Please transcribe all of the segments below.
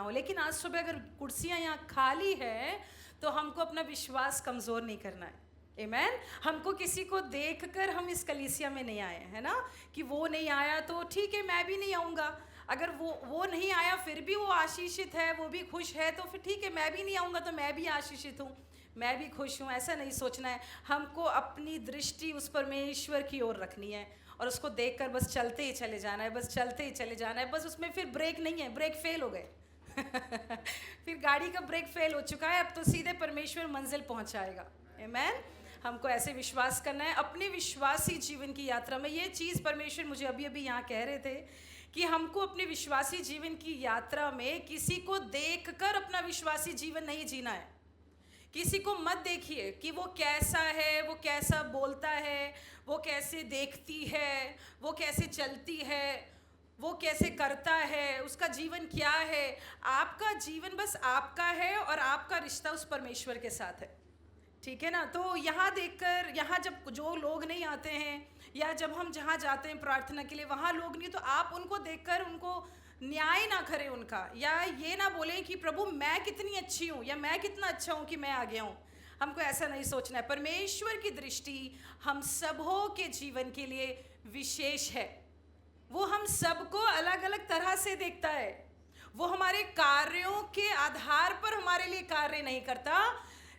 हो, लेकिन आज सुबह अगर कुर्सियां यहाँ खाली है तो हमको अपना विश्वास कमज़ोर नहीं करना है। आमेन। हमको किसी को देखकर हम इस कलीसिया में नहीं आए हैं ना, कि वो नहीं आया तो ठीक है मैं भी नहीं आऊँगा। अगर वो नहीं आया फिर भी वो आशीषित है, वो भी खुश है, तो फिर ठीक है मैं भी नहीं आऊँगा तो मैं भी आशीषित हूँ, मैं भी खुश हूँ। ऐसा नहीं सोचना है। हमको अपनी दृष्टि उस परमेश्वर की ओर रखनी है और उसको देखकर बस चलते ही चले जाना है, बस चलते ही चले जाना है। बस उसमें फिर ब्रेक नहीं है, ब्रेक फेल हो गए फिर गाड़ी का ब्रेक फेल हो चुका है, अब तो सीधे परमेश्वर मंजिल पहुंचाएगा। आमेन। हमको ऐसे विश्वास करना है अपने विश्वासी जीवन की यात्रा में। ये चीज़ परमेश्वर मुझे अभी अभी यहाँ कह रहे थे कि हमको अपने विश्वासी जीवन की यात्रा में किसी को देखकर अपना विश्वासी जीवन नहीं जीना है। किसी को मत देखिए कि वो कैसा है, वो कैसा बोलता है, वो कैसे देखती है, वो कैसे चलती है, वो कैसे करता है, उसका जीवन क्या है। आपका जीवन बस आपका है और आपका रिश्ता उस परमेश्वर के साथ है, ठीक है ना। तो यहाँ देखकर, यहाँ जब जो लोग नहीं आते हैं या जब हम जहाँ जाते हैं प्रार्थना के लिए वहाँ लोग नहीं, तो आप उनको देखकर उनको न्याय ना करें उनका, या ये ना बोलें कि प्रभु मैं कितनी अच्छी हूँ या मैं कितना अच्छा हूँ कि मैं आ गया हूँ। हमको ऐसा नहीं सोचना है। परमेश्वर की दृष्टि हम सबों के जीवन के लिए विशेष है। वो हम सबको अलग अलग तरह से देखता है। वो हमारे कार्यों के आधार पर हमारे लिए कार्य नहीं करता,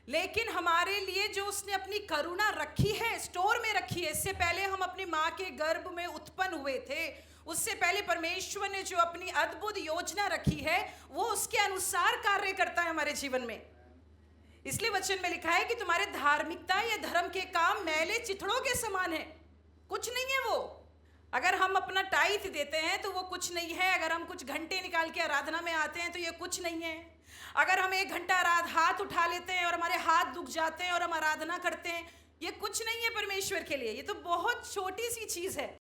लेकिन हमारे लिए जो उसने अपनी करुणा रखी है, स्टोर में रखी है। इससे पहले हम अपनी माँ के गर्भ में उत्पन्न हुए थे, उससे पहले परमेश्वर ने जो अपनी अद्भुत योजना रखी है वो उसके अनुसार कार्य करता है हमारे जीवन में। इसलिए वचन में लिखा है कि तुम्हारे धार्मिकता या धर्म के काम मैले चिथड़ों के समान है, कुछ नहीं है वो। अगर हम अपना टाइथ देते हैं तो वो कुछ नहीं है। अगर हम कुछ घंटे निकाल के आराधना में आते हैं तो ये कुछ नहीं है। अगर हम 1 घंटा हाथ उठा लेते हैं और हमारे हाथ दुख जाते हैं और हम आराधना करते हैं, ये कुछ नहीं है परमेश्वर के लिए। ये तो बहुत छोटी सी चीज है।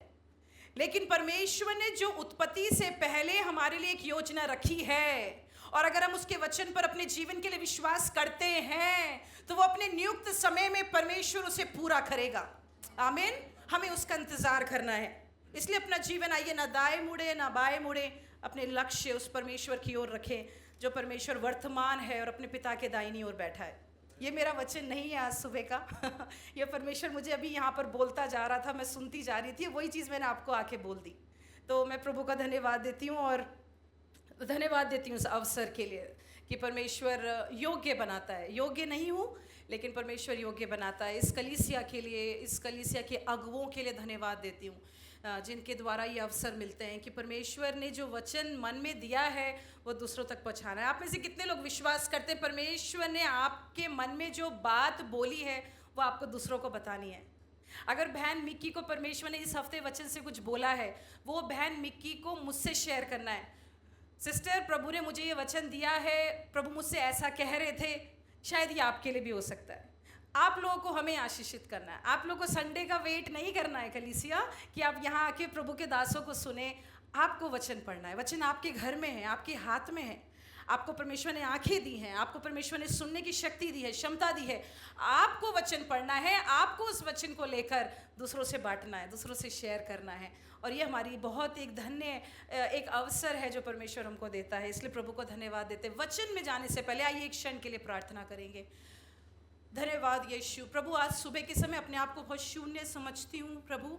लेकिन परमेश्वर ने जो उत्पत्ति से पहले हमारे लिए एक योजना रखी है, और अगर हम उसके वचन पर अपने जीवन के लिए विश्वास करते हैं तो वो अपने नियुक्त समय में परमेश्वर उसे पूरा करेगा। आमीन। हमें उसका इंतजार करना है। इसलिए अपना जीवन आइए ना दाएं मुड़े ना बाएं मुड़े, अपने लक्ष्य उस परमेश्वर की ओर रखें जो परमेश्वर वर्तमान है और अपने पिता के दाहिनी ओर बैठा है। ये मेरा वचन नहीं है आज सुबह का ये परमेश्वर मुझे अभी यहाँ पर बोलता जा रहा था, मैं सुनती जा रही थी, वही चीज़ मैंने आपको आके बोल दी। तो मैं प्रभु का धन्यवाद देती हूँ और धन्यवाद देती हूँ उस अवसर के लिए कि परमेश्वर योग्य बनाता है। योग्य नहीं हूँ लेकिन परमेश्वर योग्य बनाता है। इस कलीसिया के लिए, इस कलीसिया के अगुवों के लिए धन्यवाद देती हूँ जिनके द्वारा ये अवसर मिलते हैं कि परमेश्वर ने जो वचन मन में दिया है वो दूसरों तक पहुँचाना है। आप में से कितने लोग विश्वास करते हैं परमेश्वर ने आपके मन में जो बात बोली है वो आपको दूसरों को बतानी है? अगर बहन मिक्की को परमेश्वर ने इस हफ्ते वचन से कुछ बोला है, वो बहन मिक्की को मुझसे शेयर करना है। सिस्टर, प्रभु ने मुझे ये वचन दिया है, प्रभु मुझसे ऐसा कह रहे थे, शायद ये आपके लिए भी हो सकता है। आप लोगों को हमें आशीषित करना है। आप लोगों को संडे का वेट नहीं करना है कलीसिया कि आप यहाँ आके प्रभु के दासों को सुने। आपको वचन पढ़ना है। वचन आपके घर में है, आपके हाथ में है। आपको परमेश्वर ने आंखें दी हैं, आपको परमेश्वर ने सुनने की शक्ति दी है, क्षमता दी है। आपको वचन पढ़ना है, आपको उस वचन को लेकर दूसरों से बांटना है, दूसरों से शेयर करना है। और ये हमारी बहुत एक धन्य एक अवसर है जो परमेश्वर हमको देता है। इसलिए प्रभु को धन्यवाद देते। वचन में जाने से पहले आइए एक क्षण के लिए प्रार्थना करेंगे। धन्यवाद यीशु। प्रभु, आज सुबह के समय अपने आप को बहुत शून्य समझती हूँ प्रभु।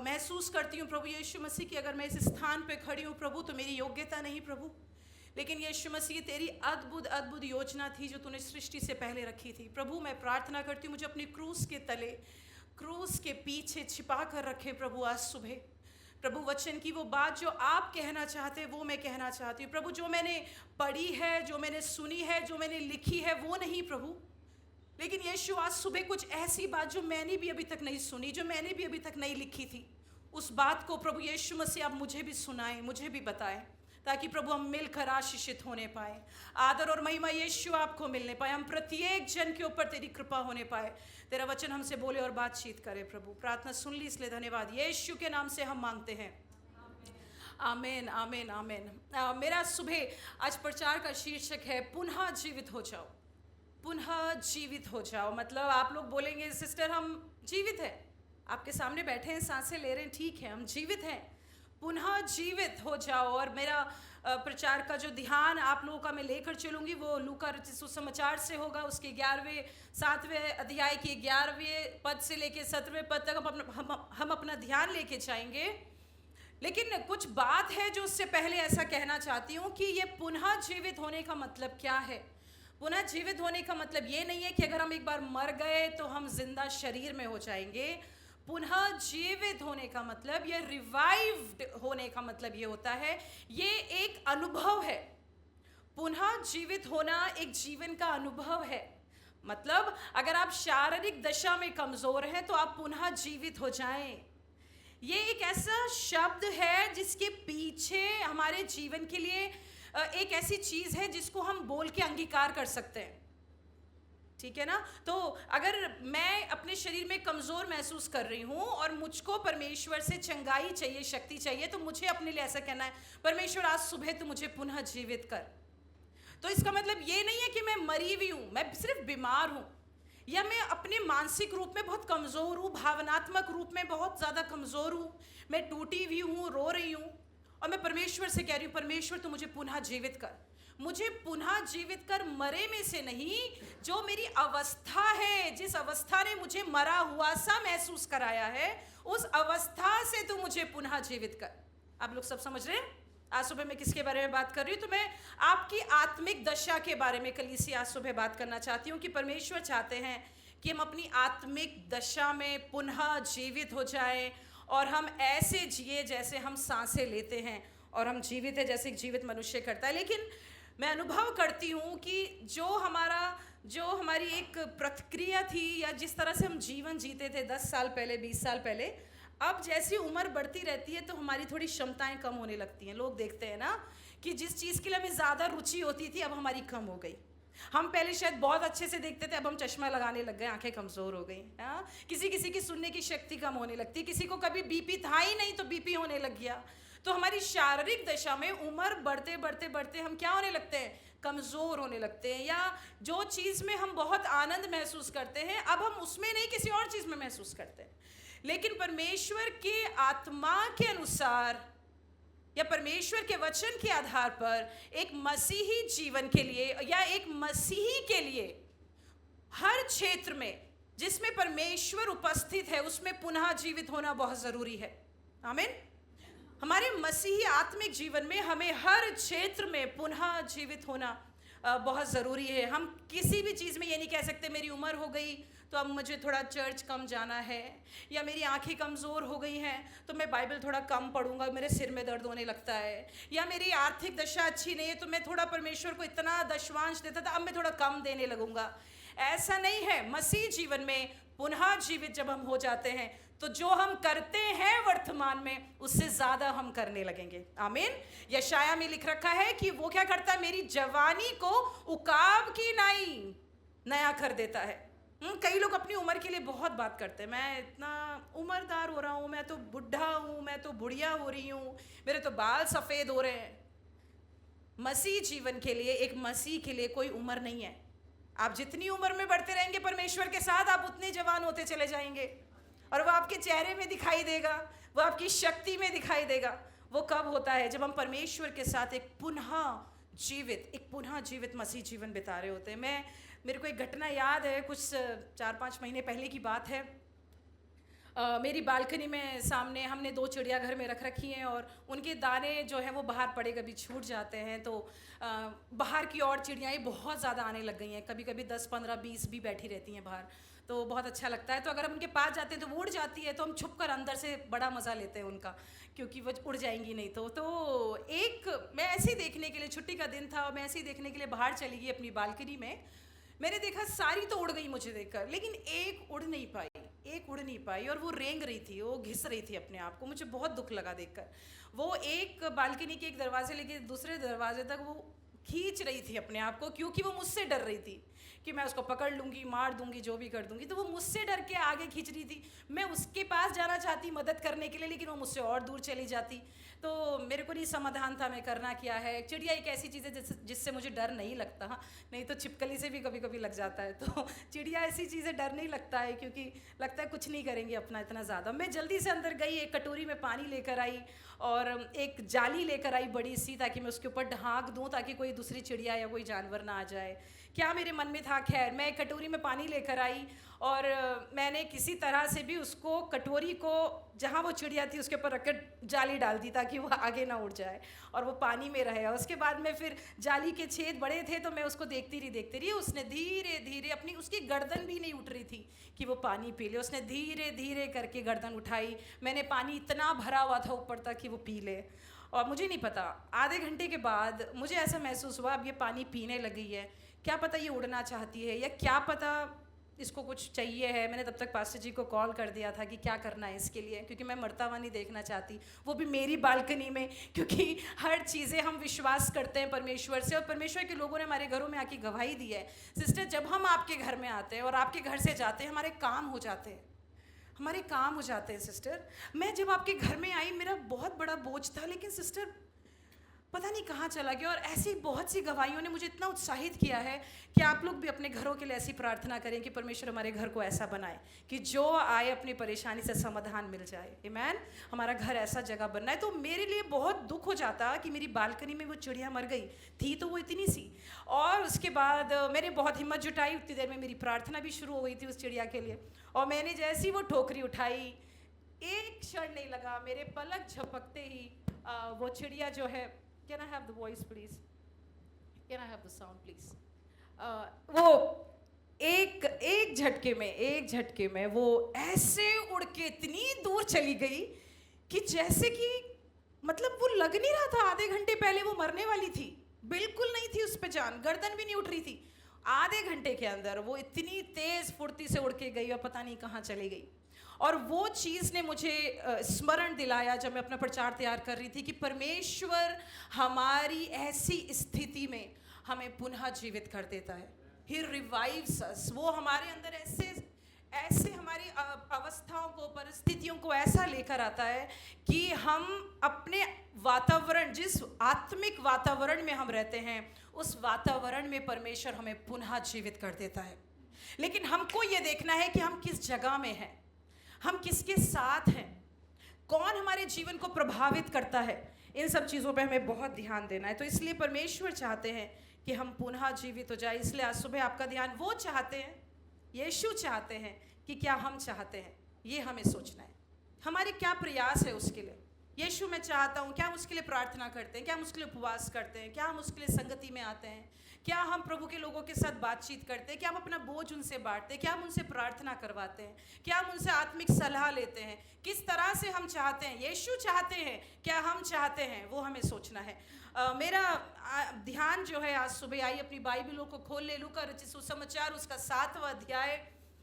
महसूस करती हूँ प्रभु यीशु मसीह कि अगर मैं इस स्थान पे खड़ी हूँ प्रभु तो मेरी योग्यता नहीं प्रभु, लेकिन यीशु मसीह तेरी अद्भुत अद्भुत योजना थी जो तूने सृष्टि से पहले रखी थी। प्रभु, मैं प्रार्थना करती हूँ मुझे अपनी क्रूस के तले, क्रूस के पीछे छिपा कर रखें प्रभु। आज सुबह प्रभु वचन की वो बात जो आप कहना चाहते हैं वो मैं कहना चाहती हूँ प्रभु। जो मैंने पढ़ी है, जो मैंने सुनी है, जो मैंने लिखी है वो नहीं प्रभु, लेकिन यीशु आज सुबह कुछ ऐसी बात जो मैंने भी अभी तक नहीं सुनी, जो मैंने भी अभी तक नहीं लिखी थी, उस बात को प्रभु यीशु मसीह आप मुझे भी सुनाएं, मुझे भी बताएं, ताकि प्रभु हम मिलकर आशीषित होने पाए। आदर और महिमा यीशु आपको मिलने पाए। हम प्रत्येक जन के ऊपर तेरी कृपा होने पाए। तेरा वचन हमसे बोले और बातचीत करे प्रभु। प्रार्थना सुन ली इसलिए धन्यवाद। यीशु के नाम से हम मांगते हैं, आमीन आमीन आमीन। मेरा सुबह आज प्रचार का शीर्षक है पुनः जीवित हो जाओ। पुनः जीवित हो जाओ मतलब आप लोग बोलेंगे सिस्टर हम जीवित हैं, आपके सामने बैठे हैं, सांसें ले रहे हैं, ठीक है हम जीवित हैं, पुनः जीवित हो जाओ। और मेरा प्रचार का जो ध्यान आप लोगों का मैं लेकर चलूँगी वो लूका सुसमाचार से होगा, उसके 7वें अध्याय के 11वें पद से लेके 17वें पद तक हम अपना ध्यान लेके जाएंगे। लेकिन कुछ बात है जो उससे पहले ऐसा कहना चाहती हूँ कि ये पुनः जीवित होने का मतलब क्या है। पुनः जीवित होने का मतलब ये नहीं है कि अगर हम एक बार मर गए तो हम जिंदा शरीर में हो जाएंगे। पुनः जीवित होने का मतलब, ये रिवाइव्ड होने का मतलब ये होता है, ये एक अनुभव है। पुनः जीवित होना एक जीवन का अनुभव है। मतलब अगर आप शारीरिक दशा में कमजोर हैं तो आप पुनः जीवित हो जाएं। ये एक ऐसा शब्द है जिसके पीछे हमारे जीवन के लिए एक ऐसी चीज है जिसको हम बोल के अंगीकार कर सकते हैं, ठीक है ना। तो अगर मैं अपने शरीर में कमजोर महसूस कर रही हूं और मुझको परमेश्वर से चंगाई चाहिए, शक्ति चाहिए, तो मुझे अपने लिए ऐसा कहना है, परमेश्वर आज सुबह तो मुझे पुनः जीवित कर। तो इसका मतलब ये नहीं है कि मैं मरी हुई हूं, मैं सिर्फ बीमार हूं, या मैं अपने मानसिक रूप में बहुत कमजोर हूं, भावनात्मक रूप में बहुत ज्यादा कमजोर हूं, मैं टूटी हुई हूं, रो रही हूं, और मैं परमेश्वर से कह रही हूं, परमेश्वर तो मुझे पुनः जीवित कर, मुझे पुनः जीवित कर, मरे में से नहीं, जो मेरी अवस्था है, जिस अवस्था ने मुझे मरा हुआ सा महसूस कराया है, उस अवस्था से तो मुझे पुनः जीवित कर। आप लोग सब समझ रहे हैं आज सुबह मैं किसके बारे में बात कर रही हूँ? तो मैं आपकी आत्मिक दशा के बारे में कलीसिया आज सुबह बात करना चाहती हूँ कि परमेश्वर चाहते हैं कि हम अपनी आत्मिक दशा में पुनः जीवित हो जाएं और हम ऐसे जिए जैसे हम सांसें लेते हैं और हम जीवित है जैसे एक जीवित मनुष्य करता है। लेकिन मैं अनुभव करती हूँ कि जो हमारी एक प्रतिक्रिया थी, या जिस तरह से हम जीवन जीते थे 10 साल पहले, 20 साल पहले, अब जैसी उम्र बढ़ती रहती है तो हमारी थोड़ी क्षमताएं कम होने लगती हैं। लोग देखते हैं ना कि जिस चीज़ के लिए हमें ज़्यादा रुचि होती थी अब हमारी कम हो गई। हम पहले शायद बहुत अच्छे से देखते थे, अब हम चश्मा लगाने लग गए, आंखें कमज़ोर हो गई। हाँ, किसी की सुनने की शक्ति कम होने लगती, किसी को कभी बीपी था ही नहीं तो बीपी होने लग गया। तो हमारी शारीरिक दशा में उम्र बढ़ते बढ़ते बढ़ते हम क्या होने लगते हैं? कमज़ोर होने लगते हैं। या जो चीज़ में हम बहुत आनंद महसूस करते हैं अब हम उसमें नहीं किसी और चीज़ में महसूस करते हैं। लेकिन परमेश्वर के आत्मा के अनुसार या परमेश्वर के वचन के आधार पर एक मसीही जीवन के लिए या एक मसीही के लिए हर क्षेत्र में जिसमें परमेश्वर उपस्थित है उसमें पुनः जीवित होना बहुत ज़रूरी है। आमीन। हमारे मसीही आत्मिक जीवन में हमें हर क्षेत्र में पुनः जीवित होना बहुत ज़रूरी है। हम किसी भी चीज़ में ये नहीं कह सकते मेरी उम्र हो गई तो अब मुझे थोड़ा चर्च कम जाना है, या मेरी आंखें कमज़ोर हो गई हैं तो मैं बाइबल थोड़ा कम पढ़ूंगा, मेरे सिर में दर्द होने लगता है, या मेरी आर्थिक दशा अच्छी नहीं है तो मैं थोड़ा परमेश्वर को इतना दशवांश देता था अब मैं थोड़ा कम देने लगूंगा। ऐसा नहीं है। मसीह जीवन में पुनः जीवित जब हम हो जाते हैं तो जो हम करते हैं वर्तमान में उससे ज़्यादा हम करने लगेंगे। आमीन। यशाया में लिख रखा है कि वो क्या करता है? मेरी जवानी को उकाब की नाई नया कर देता है। कई लोग अपनी उम्र के लिए बहुत बात करते हैं, मैं इतना उम्रदार हो रहा हूँ, मैं तो बुढ़ा हूँ, मैं तो बुढ़िया हो रही हूँ, मेरे तो बाल सफ़ेद हो रहे हैं। मसीह जीवन के लिए, एक मसीह के लिए कोई उम्र नहीं है। आप जितनी उम्र में बढ़ते रहेंगे परमेश्वर के साथ आप उतने जवान होते चले जाएंगे, और वो आपके चेहरे में दिखाई देगा, वो आपकी शक्ति में दिखाई देगा। वो कब होता है? जब हम परमेश्वर के साथ एक पुनः जीवित मसीह जीवन बिता रहे होते हैं। मेरे को एक घटना याद है, कुछ 4-5 महीने पहले की बात है। मेरी बालकनी में सामने हमने 2 चिड़िया घर में रख रखी हैं और उनके दाने जो हैं वो बाहर पड़े कभी छूट जाते हैं, तो बाहर की और चिड़ियाँ बहुत ज़्यादा आने लग गई हैं। कभी कभी 10, 15, 20 भी बैठी रहती हैं बाहर, तो बहुत अच्छा लगता है। तो अगर हम उनके पास जाते हैं तो वो उड़ जाती है, तो हम छुप कर अंदर से बड़ा मज़ा लेते हैं उनका, क्योंकि वो उड़ जाएंगी नहीं तो मैं ऐसे ही देखने के लिए, छुट्टी का दिन था, मैं ऐसे ही देखने के लिए बाहर चली गई अपनी बालकनी में। मैंने देखा सारी तो उड़ गई मुझे देखकर, लेकिन एक उड़ नहीं पाई और वो रेंग रही थी, वो घिस रही थी अपने आप को। मुझे बहुत दुख लगा देखकर। वो एक बालकनी के एक दरवाजे लेके दूसरे दरवाजे तक वो खींच रही थी अपने आप को, क्योंकि वो मुझसे डर रही थी कि मैं उसको पकड़ लूँगी, मार दूँगी, जो भी कर दूँगी। तो वो मुझसे डर के आगे खींच रही थी। मैं उसके पास जाना चाहती मदद करने के लिए, लेकिन वो मुझसे और दूर चली जाती। तो मेरे को नहीं समाधान था मैं करना क्या है। चिड़िया एक ऐसी चीज़ है जिससे मुझे डर नहीं लगता, नहीं तो छिपकली से भी कभी कभी लग जाता है। तो चिड़िया ऐसी चीज़ें डर नहीं लगता है, क्योंकि लगता है कुछ नहीं करेंगे अपना इतना ज़्यादा। मैं जल्दी से अंदर गई, एक कटोरी में पानी लेकर आई और एक जाली लेकर आई बड़ी सी, ताकि मैं उसके ऊपर ढाँक दूँ ताकि कोई दूसरी चिड़िया या कोई जानवर ना आ जाए। क्या मेरे मन में था, खैर मैं कटोरी में पानी लेकर आई और मैंने किसी तरह से भी उसको, कटोरी को जहाँ वो चिड़िया थी उसके ऊपर रखकर जाली डाल दी ताकि वो आगे ना उड़ जाए और वो पानी में रहे। और उसके बाद में फिर जाली के छेद बड़े थे तो मैं उसको देखती रही। उसने धीरे धीरे अपनी, उसकी गर्दन भी नहीं उठ रही थी कि वो पानी पी ले, उसने धीरे धीरे करके गर्दन उठाई। मैंने पानी इतना भरा हुआ था ऊपर तक कि वो पी ले। और मुझे नहीं पता, आधे घंटे के बाद मुझे ऐसा महसूस हुआ अब ये पानी पीने लगी है, क्या पता ये उड़ना चाहती है या क्या पता इसको कुछ चाहिए है। मैंने तब तक पास्टर जी को कॉल कर दिया था कि क्या करना है इसके लिए, क्योंकि मैं मरता हुआ नहीं देखना चाहती, वो भी मेरी बालकनी में। क्योंकि हर चीज़ें हम विश्वास करते हैं परमेश्वर से, और परमेश्वर के लोगों ने हमारे घरों में आके गवाही दी है। सिस्टर, जब हम आपके घर में आते हैं और आपके घर से जाते हैं, हमारे काम हो जाते हैं, हमारे काम हो जाते हैं। सिस्टर, मैं जब आपके घर में आई मेरा बहुत बड़ा बोझ था, लेकिन सिस्टर पता नहीं कहाँ चला गया। और ऐसी बहुत सी गवाहियों ने मुझे इतना उत्साहित किया है कि आप लोग भी अपने घरों के लिए ऐसी प्रार्थना करें कि परमेश्वर हमारे घर को ऐसा बनाए कि जो आए अपनी परेशानी से समाधान मिल जाए। आमीन। हमारा घर ऐसा जगह बनना है। तो मेरे लिए बहुत दुख हो जाता कि मेरी बालकनी में वो चिड़िया मर गई थी, तो वो इतनी सी। और उसके बाद मैंने बहुत हिम्मत जुटाई, उतनी देर में मेरी प्रार्थना भी शुरू हो गई थी उस चिड़िया के लिए। और मैंने जैसी वो ठोकरी उठाई, एक क्षण नहीं लगा, मेरे पलक झपकते ही वो चिड़िया जो है, Can I have the voice please? Can I have the sound please? वो एक झटके में वो ऐसे उड़ के इतनी दूर चली गई कि जैसे कि मतलब वो लग नहीं रहा था आधे घंटे पहले वो मरने वाली थी, बिल्कुल नहीं थी उस पे जान, गर्दन भी नहीं उठ रही थी। आधे घंटे के अंदर वो इतनी तेज फुर्ती से उड़ के गई और पता नहीं कहाँ चली गई। और वो चीज़ ने मुझे स्मरण दिलाया जब मैं अपना प्रचार तैयार कर रही थी कि परमेश्वर हमारी ऐसी स्थिति में हमें पुनः जीवित कर देता है। He revives us। वो हमारे अंदर ऐसे हमारी अवस्थाओं को, परिस्थितियों को ऐसा लेकर आता है कि हम अपने वातावरण, जिस आत्मिक वातावरण में हम रहते हैं, उस वातावरण में परमेश्वर हमें पुनः जीवित कर देता है। लेकिन हमको ये देखना है कि हम किस जगह में हैं, हम किसके साथ हैं, कौन हमारे जीवन को प्रभावित करता है। इन सब चीज़ों पे हमें बहुत ध्यान देना है। तो इसलिए परमेश्वर चाहते हैं कि हम पुनः जीवित हो जाए। इसलिए आज सुबह आपका ध्यान, वो चाहते हैं, यीशु चाहते हैं कि क्या हम चाहते हैं, ये हमें सोचना है। हमारे क्या प्रयास है उसके लिए। यीशु मैं चाहता हूँ, क्या हम उसके लिए प्रार्थना करते हैं, क्या हम उसके लिए उपवास करते हैं, क्या हम उसके लिए संगति में आते हैं, क्या हम प्रभु के लोगों के साथ बातचीत करते हैं, क्या हम अपना बोझ उनसे बांटते हैं, क्या हम उनसे प्रार्थना करवाते हैं, क्या हम उनसे आत्मिक सलाह लेते हैं, किस तरह से हम चाहते हैं, यीशु चाहते हैं, क्या हम चाहते हैं, वो हमें सोचना है। मेरा ध्यान जो है आज सुबह, आई अपनी बाइबलों को खोल ले, लूका रचित सुसमाचार उसका 7वां अध्याय,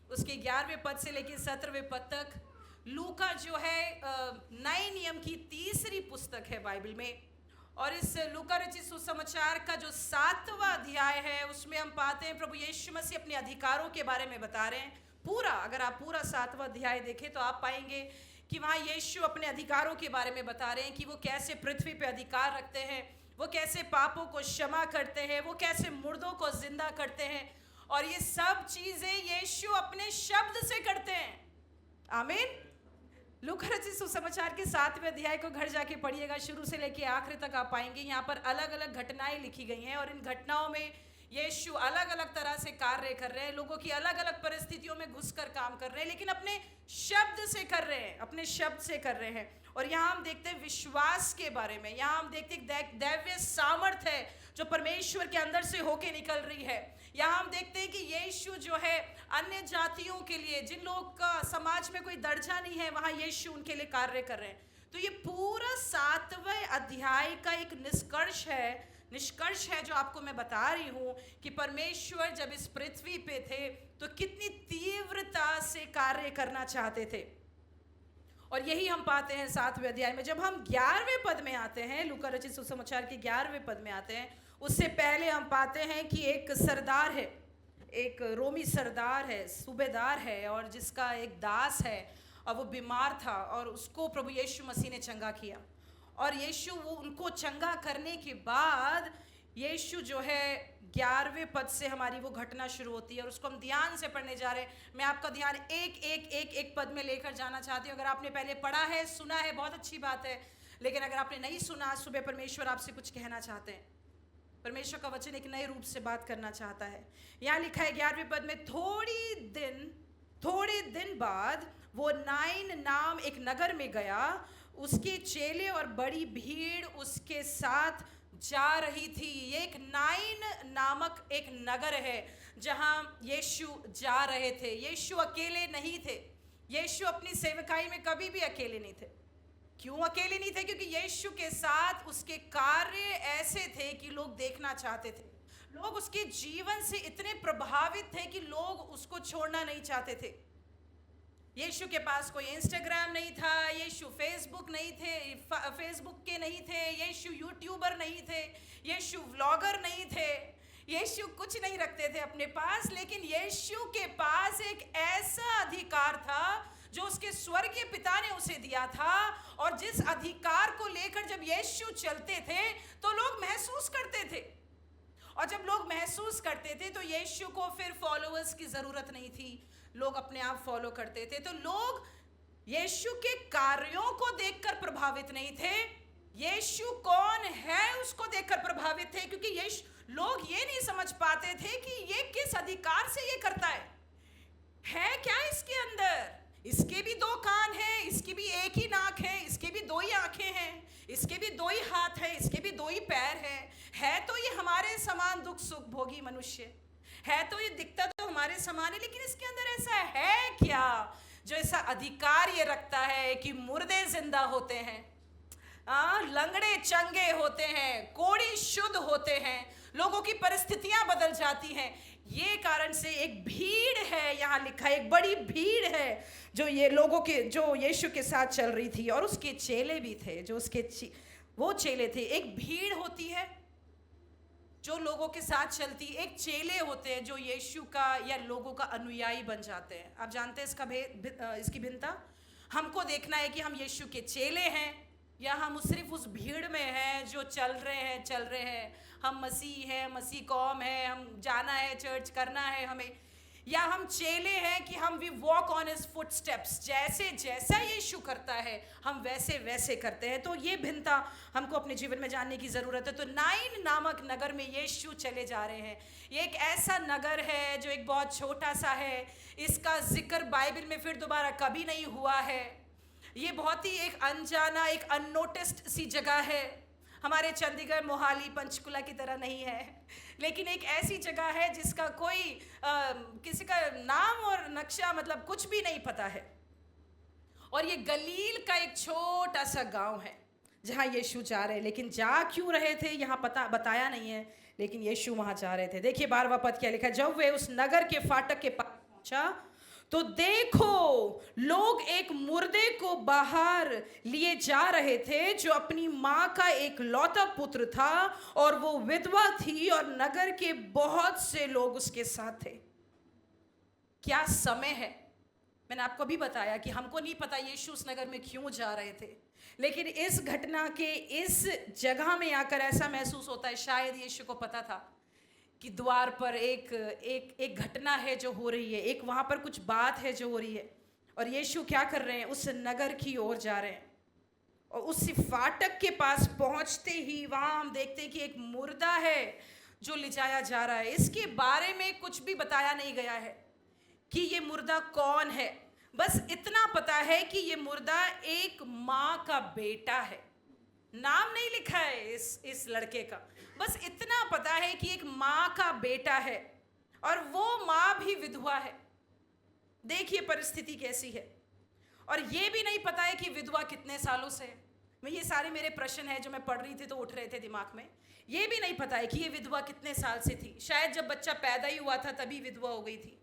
उसके 11वें पद से लेकर 17वें पद तक। लूका जो है नए नियम की तीसरी पुस्तक है बाइबल में, और इस लूका रचित सुसमाचार का जो 7वां अध्याय है उसमें हम पाते हैं प्रभु यीशु मसीह अपने अधिकारों के बारे में बता रहे हैं। पूरा, अगर आप पूरा 7वां अध्याय देखें तो आप पाएंगे कि वहाँ यीशु अपने अधिकारों के बारे में बता रहे हैं कि वो कैसे पृथ्वी पे अधिकार रखते हैं, वो कैसे पापों को क्षमा करते हैं, वो कैसे मुर्दों को जिंदा करते हैं, और ये सब चीज़ें यीशु अपने शब्द से करते हैं। आमीन। लूका रचित सुसमाचार के 7वें अध्याय को घर जाके पढ़िएगा, शुरू से लेके आखिर तक आप पाएंगे। यहाँ पर अलग अलग घटनाएं लिखी गई हैं और इन घटनाओं में यीशु अलग अलग तरह से कार्य कर रहे हैं, लोगों की अलग अलग परिस्थितियों में घुसकर काम कर रहे हैं, लेकिन अपने शब्द से कर रहे हैं, अपने शब्द से कर रहे हैं। और यहाँ हम देखते हैं विश्वास के बारे में, यहाँ हम देखते हैं दैवीय सामर्थ है जो परमेश्वर के अंदर से होके निकल रही है। यहाँ हम देखते हैं कि यीशु जो है अन्य जातियों के लिए, जिन लोगों का समाज में कोई दर्जा नहीं है, वहाँ यीशु उनके लिए कार्य कर रहे हैं। तो ये पूरा 7वें अध्याय का एक निष्कर्ष है जो आपको मैं बता रही हूँ कि परमेश्वर जब इस पृथ्वी पे थे तो कितनी तीव्रता से कार्य करना चाहते थे। और यही हम पाते हैं 7वें अध्याय में। जब हम 11वें पद में आते हैं, लूका रचित सुसमाचार के 11वें पद में आते हैं, उससे पहले हम पाते हैं कि एक सरदार है, एक रोमी सरदार है, सूबेदार है, और जिसका एक दास है और वो बीमार था और उसको प्रभु यीशु मसीह ने चंगा किया। और यीशु वो उनको चंगा करने के बाद यीशु जो है 11वें पद से हमारी वो घटना शुरू होती है और उसको हम ध्यान से पढ़ने जा रहे हैं। मैं आपका ध्यान एक पद में लेकर जाना चाहती हूँ। अगर आपने पहले पढ़ा है, सुना है, बहुत अच्छी बात है, लेकिन अगर आपने नहीं सुना, सुबह परमेश्वर आपसे कुछ कहना चाहते हैं। परमेश्वर का वचन एक नए रूप से बात करना चाहता है। यहाँ लिखा है 11वें पद में, थोड़े दिन बाद वो नाइन नाम एक नगर में गया, उसके चेले और बड़ी भीड़ उसके साथ जा रही थी। ये एक नाइन नामक एक नगर है जहां यीशु जा रहे थे। यीशु अकेले नहीं थे। यीशु अपनी सेवकाई में कभी भी अकेले नहीं थे। क्यों अकेले नहीं थे? क्योंकि यीशु के साथ उसके कार्य ऐसे थे कि लोग देखना चाहते थे। लोग उसके जीवन से इतने प्रभावित थे कि लोग उसको छोड़ना नहीं चाहते थे। यीशु के पास कोई इंस्टाग्राम नहीं था, यीशु फेसबुक नहीं थे, फेसबुक के नहीं थे, यीशु यूट्यूबर नहीं थे, यीशु व्लॉगर नहीं थे, यीशु कुछ नहीं रखते थे अपने पास। लेकिन यीशु के पास एक ऐसा अधिकार था जो उसके स्वर्गीय पिता ने उसे दिया था, और जिस अधिकार को लेकर जब यीशु चलते थे तो लोग महसूस करते थे। और जब लोग महसूस करते थे तो यीशु को फिर फॉलोअर्स की जरूरत नहीं थी, लोग अपने आप फॉलो करते थे। तो लोग यीशु के कार्यों को देखकर प्रभावित नहीं थे, यीशु कौन है उसको देखकर प्रभावित थे। क्योंकि यीशु, लोग ये नहीं समझ पाते थे कि ये किस अधिकार से ये करता है क्या इसके अंदर। इसके भी दो कान हैं, इसकी भी एक ही नाक है, इसके भी दो ही आंखें हैं, इसके भी दो ही हाथ हैं, इसके भी दो ही पैर हैं। है तो ये हमारे समान दुख सुख भोगी मनुष्य, है तो ये दिखता तो हमारे समान है, लेकिन इसके अंदर ऐसा है क्या जो ऐसा अधिकार ये रखता है कि मुर्दे जिंदा होते हैं, लंगड़े चंगे होते हैं, कोढ़ी शुद्ध होते हैं, लोगों की परिस्थितियां बदल जाती हैं। ये कारण से एक भीड़ है, यहाँ लिखा है एक बड़ी भीड़ है जो ये लोगों के, जो यीशु के साथ चल रही थी, और उसके चेले भी थे जो उसके वो चेले थे। एक भीड़ होती है जो लोगों के साथ चलती, एक चेले होते हैं जो यीशु का या लोगों का अनुयायी बन जाते हैं। आप जानते हैं इसकी भिन्नता? हमको देखना है कि हम यीशु के चेले हैं या हम सिर्फ उस भीड़ में हैं जो चल रहे हैं। हम मसीह हैं, मसीह कौम है, हम जाना है, चर्च करना है हमें, या हम चेले हैं कि हम we walk on his footsteps, जैसा यीशु करता है हम वैसे करते हैं। तो ये भिन्नता हमको अपने जीवन में जानने की ज़रूरत है। तो नाइन नामक नगर में यीशु चले जा रहे हैं। ये एक ऐसा नगर है जो एक बहुत छोटा सा है, इसका जिक्र बाइबल में फिर दोबारा कभी नहीं हुआ है। ये बहुत ही एक अनजाना, एक अननोटिस्ड सी जगह है। हमारे चंडीगढ़, मोहाली, पंचकुला की तरह नहीं है, लेकिन एक ऐसी जगह है जिसका कोई किसी का नाम और नक्शा मतलब कुछ भी नहीं पता है। और ये गलील का एक छोटा सा गांव है जहां यीशु जा रहे हैं। लेकिन जा क्यों रहे थे यहाँ बताया नहीं है, लेकिन यीशु वहां जा रहे थे। देखिए 12वां पद क्या लिखा है। जब वे उस नगर के फाटक के पास पहुंचा तो देखो लोग एक मुर्दे को बाहर लिए जा रहे थे जो अपनी माँ का एक लौता पुत्र था, और वो विधवा थी, और नगर के बहुत से लोग उसके साथ थे। क्या समय है! मैंने आपको भी बताया कि हमको नहीं पता यीशु उस नगर में क्यों जा रहे थे, लेकिन इस घटना के इस जगह में आकर ऐसा महसूस होता है शायद यीशु को पता था कि द्वार पर एक घटना है जो हो रही है, एक वहाँ पर कुछ बात है जो हो रही है। और यीशु क्या कर रहे हैं, उस नगर की ओर जा रहे हैं। और उस फाटक के पास पहुँचते ही वहाँ हम देखते हैं कि एक मुर्दा है जो ले जाया जा रहा है। इसके बारे में कुछ भी बताया नहीं गया है कि ये मुर्दा कौन है। बस इतना पता है कि ये मुर्दा एक माँ का बेटा है। नाम नहीं लिखा है इस लड़के का, बस इतना पता है कि एक माँ का बेटा है, और वो माँ भी विधवा है। देखिए परिस्थिति कैसी है। और ये भी नहीं पता है कि विधवा कितने सालों से है। ये सारे मेरे प्रश्न हैं जो मैं पढ़ रही थी तो उठ रहे थे दिमाग में। ये भी नहीं पता है कि ये विधवा कितने साल से थी। शायद जब बच्चा पैदा ही हुआ था तभी विधवा हो गई थी।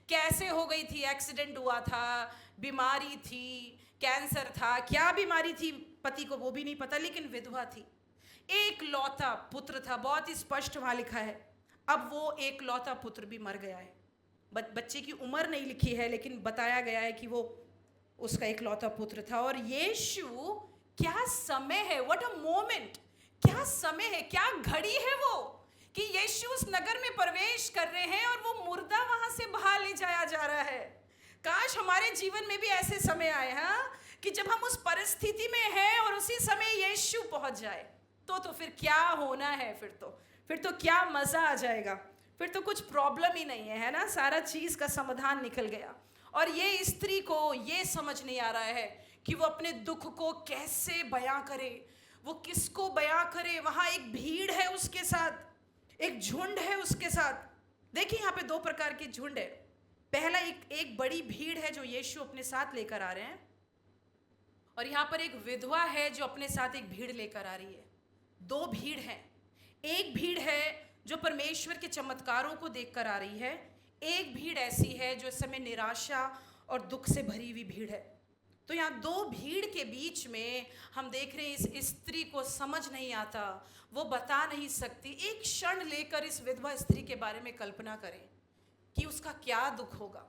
कैसे हो गई थी? एक्सीडेंट हुआ था, बीमारी थी, कैंसर था, क्या बीमारी थी पति को वो भी नहीं पता, लेकिन विधवा थी। एक लौता पुत्र था, बहुत ही स्पष्ट वहाँ लिखा है। अब वो एक लौता पुत्र भी मर गया है। बच्चे की उम्र नहीं लिखी है, लेकिन बताया गया है कि वो उसका एक लौता पुत्र था। और यीशु क्या समय है, व्हाट अ मोमेंट, क्या समय है, क्या घड़ी है वो, कि यीशु उस नगर में प्रवेश कर रहे हैं और वो मुर्दा वहां से बाहर ले जाया जा रहा है। काश हमारे जीवन में भी ऐसे समय आए, हाँ, कि जब हम उस परिस्थिति में हैं और उसी समय यीशु पहुंच जाए, तो फिर क्या होना है, फिर तो क्या मजा आ जाएगा, फिर तो कुछ प्रॉब्लम ही नहीं है ना, सारा चीज का समाधान निकल गया। और ये स्त्री को ये समझ नहीं आ रहा है कि वो अपने दुख को कैसे बयां करे, वो किसको बयां करे। वहां एक भीड़ है उसके साथ, एक झुंड है उसके साथ। देखिए यहाँ पे दो प्रकार की झुंड है। पहला एक बड़ी भीड़ है जो यीशु अपने साथ लेकर आ रहे हैं, और यहाँ पर एक विधवा है जो अपने साथ एक भीड़ लेकर आ रही है। दो भीड़ हैं। एक भीड़ है जो परमेश्वर के चमत्कारों को देखकर आ रही है, एक भीड़ ऐसी है जो इस समय निराशा और दुख से भरी हुई भीड़ है। तो यहाँ दो भीड़ के बीच में हम देख रहे हैं इस स्त्री को समझ नहीं आता, वो बता नहीं सकती। एक क्षण लेकर इस विधवा स्त्री के बारे में कल्पना करें कि उसका क्या दुख होगा।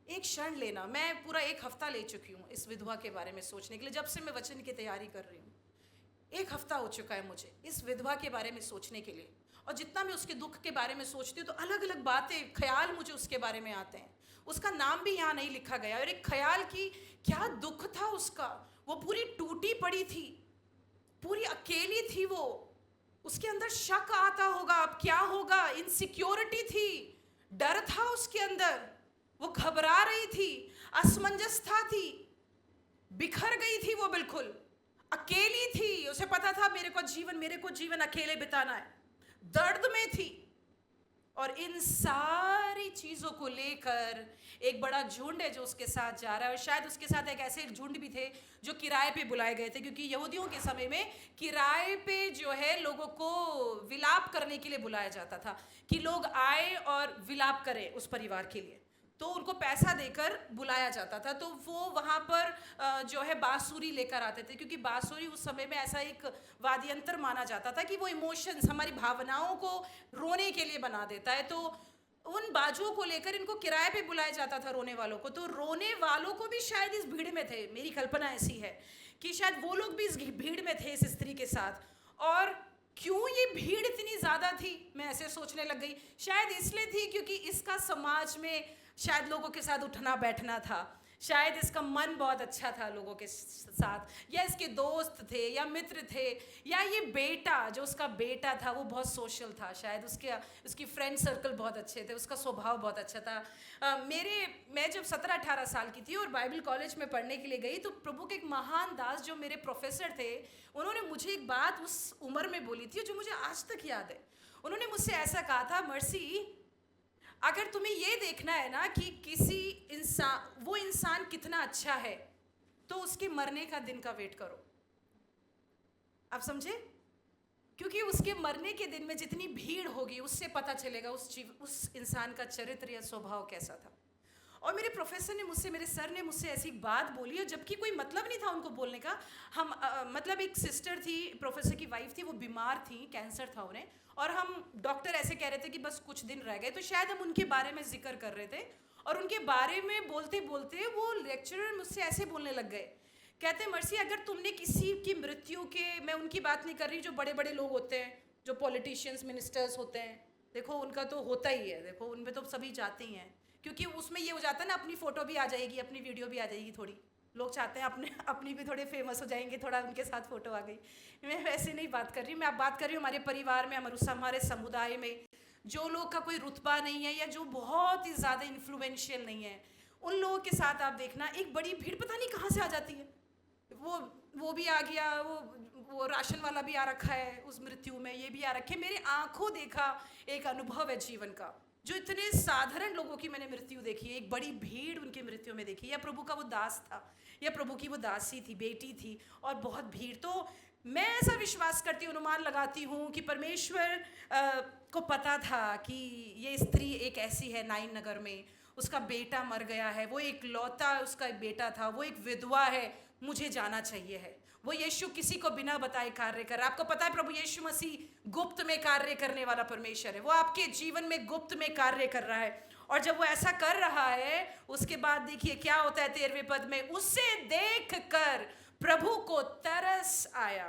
एक क्षण लेना, मैं पूरा एक हफ्ता ले चुकी हूँ इस विधवा के बारे में सोचने के लिए। जब से मैं वचन की तैयारी कर रही हूँ, एक हफ्ता हो चुका है मुझे इस विधवा के बारे में सोचने के लिए। और जितना मैं उसके दुख के बारे में सोचती हूँ तो अलग अलग बातें, ख्याल मुझे उसके बारे में आते हैं। उसका नाम भी यहाँ नहीं लिखा गया, और एक ख्याल की क्या दुख था उसका। वो पूरी टूटी पड़ी थी, पूरी अकेली थी वो। उसके अंदर शक आता होगा, अब क्या होगा, इनसिक्योरिटी थी, डर था उसके अंदर, वो घबरा रही थी, असमंजसता थी, बिखर गई थी वो, बिल्कुल अकेली थी। उसे पता था मेरे को जीवन अकेले बिताना है, दर्द में थी। और इन सारी चीजों को लेकर एक बड़ा झुंड है जो उसके साथ जा रहा है। और शायद उसके साथ एक ऐसे झुंड भी थे जो किराए पे बुलाए गए थे, क्योंकि यहूदियों के समय में किराए पे जो है लोगों को विलाप करने के लिए बुलाया जाता था, कि लोग आए और विलाप करें उस परिवार के लिए, तो उनको पैसा देकर बुलाया जाता था। तो वो वहाँ पर जो है बांसुरी लेकर आते थे, क्योंकि बांसुरी उस समय में ऐसा एक वाद्यंत्र माना जाता था कि वो इमोशंस, हमारी भावनाओं को रोने के लिए बना देता है। तो उन बाजुओं को लेकर इनको किराए पे बुलाया जाता था, रोने वालों को। तो रोने वालों को भी शायद इस भीड़ में थे, मेरी कल्पना ऐसी है कि शायद वो लोग भी इस भीड़ में थे इस स्त्री के साथ। और क्यों ये भीड़ इतनी ज़्यादा थी, मैं ऐसे सोचने लग गई। शायद इसलिए थी क्योंकि इसका समाज में शायद लोगों के साथ उठना बैठना था, शायद इसका मन बहुत अच्छा था लोगों के साथ, या इसके दोस्त थे या मित्र थे, या ये बेटा, जो उसका बेटा था वो बहुत सोशल था, शायद उसकी फ्रेंड सर्कल बहुत अच्छे थे, उसका स्वभाव बहुत अच्छा था। मैं जब 17-18 साल की थी और बाइबल कॉलेज में पढ़ने के लिए गई, तो प्रभु के एक महान दास जो मेरे प्रोफेसर थे, उन्होंने मुझे एक बात उस उम्र में बोली थी जो मुझे आज तक याद है। उन्होंने मुझसे ऐसा कहा था, मर्सी, अगर तुम्हें ये देखना है ना कि वो इंसान कितना अच्छा है, तो उसके मरने का दिन का वेट करो। आप समझे? क्योंकि उसके मरने के दिन में जितनी भीड़ होगी, उससे पता चलेगा उस इंसान का चरित्र या स्वभाव कैसा था। और मेरे सर ने मुझसे ऐसी बात बोली, और जबकि कोई मतलब नहीं था उनको बोलने का। मतलब एक सिस्टर थी, प्रोफेसर की वाइफ थी, वो बीमार थी, कैंसर था उन्हें, और हम डॉक्टर ऐसे कह रहे थे कि बस कुछ दिन रह गए, तो शायद हम उनके बारे में जिक्र कर रहे थे। और उनके बारे में बोलते बोलते वो लेक्चरर मुझसे ऐसे बोलने लग गए, कहते, मर्सी, अगर तुमने किसी की मृत्यु के, मैं उनकी बात नहीं कर रही जो बड़े बड़े लोग होते हैं, जो पॉलिटिशियंस, मिनिस्टर्स होते हैं, देखो उनका तो होता ही है, देखो उनमें तो सभी जाते ही हैं, क्योंकि उसमें ये हो जाता है ना, अपनी फ़ोटो भी आ जाएगी, अपनी वीडियो भी आ जाएगी, थोड़ी लोग चाहते हैं अपनी भी थोड़े फेमस हो जाएंगे, थोड़ा उनके साथ फ़ोटो आ गई। मैं वैसे नहीं बात कर रही, मैं अब बात कर रही हूँ हमारे परिवार में, हमारे समुदाय में जो लोग का कोई रुतबा नहीं है, या जो बहुत ही ज़्यादा इन्फ्लुएंशियल नहीं है, उन लोगों के साथ आप देखना एक बड़ी भीड़ पता नहीं कहाँ से आ जाती है। वो भी आ गया, वो राशन वाला भी आ रखा है उस मृत्यु में, ये भी आ रखे। मेरे आंखों देखा एक अनुभव है जीवन का, जो इतने साधारण लोगों की मैंने मृत्यु देखी है, एक बड़ी भीड़ उनकी मृत्यु में देखी। या प्रभु का वो दास था, या प्रभु की वो दासी थी, बेटी थी, और बहुत भीड़। तो मैं ऐसा विश्वास करती हूँ, अनुमान लगाती हूँ कि परमेश्वर को पता था कि ये स्त्री एक ऐसी है, नाइन नगर में उसका बेटा मर गया है, वो एक लौता उसका बेटा था, वो एक विधवा है, मुझे जाना चाहिए है। वो यीशु किसी को बिना बताए कार्य कर रहा है। आपको पता है प्रभु यीशु मसीह गुप्त में कार्य करने वाला परमेश्वर है, वो आपके जीवन में गुप्त में कार्य कर रहा है। और जब वो ऐसा कर रहा है, उसके बाद देखिए क्या होता है 13वें पद में, उसे देख कर प्रभु को तरस आया।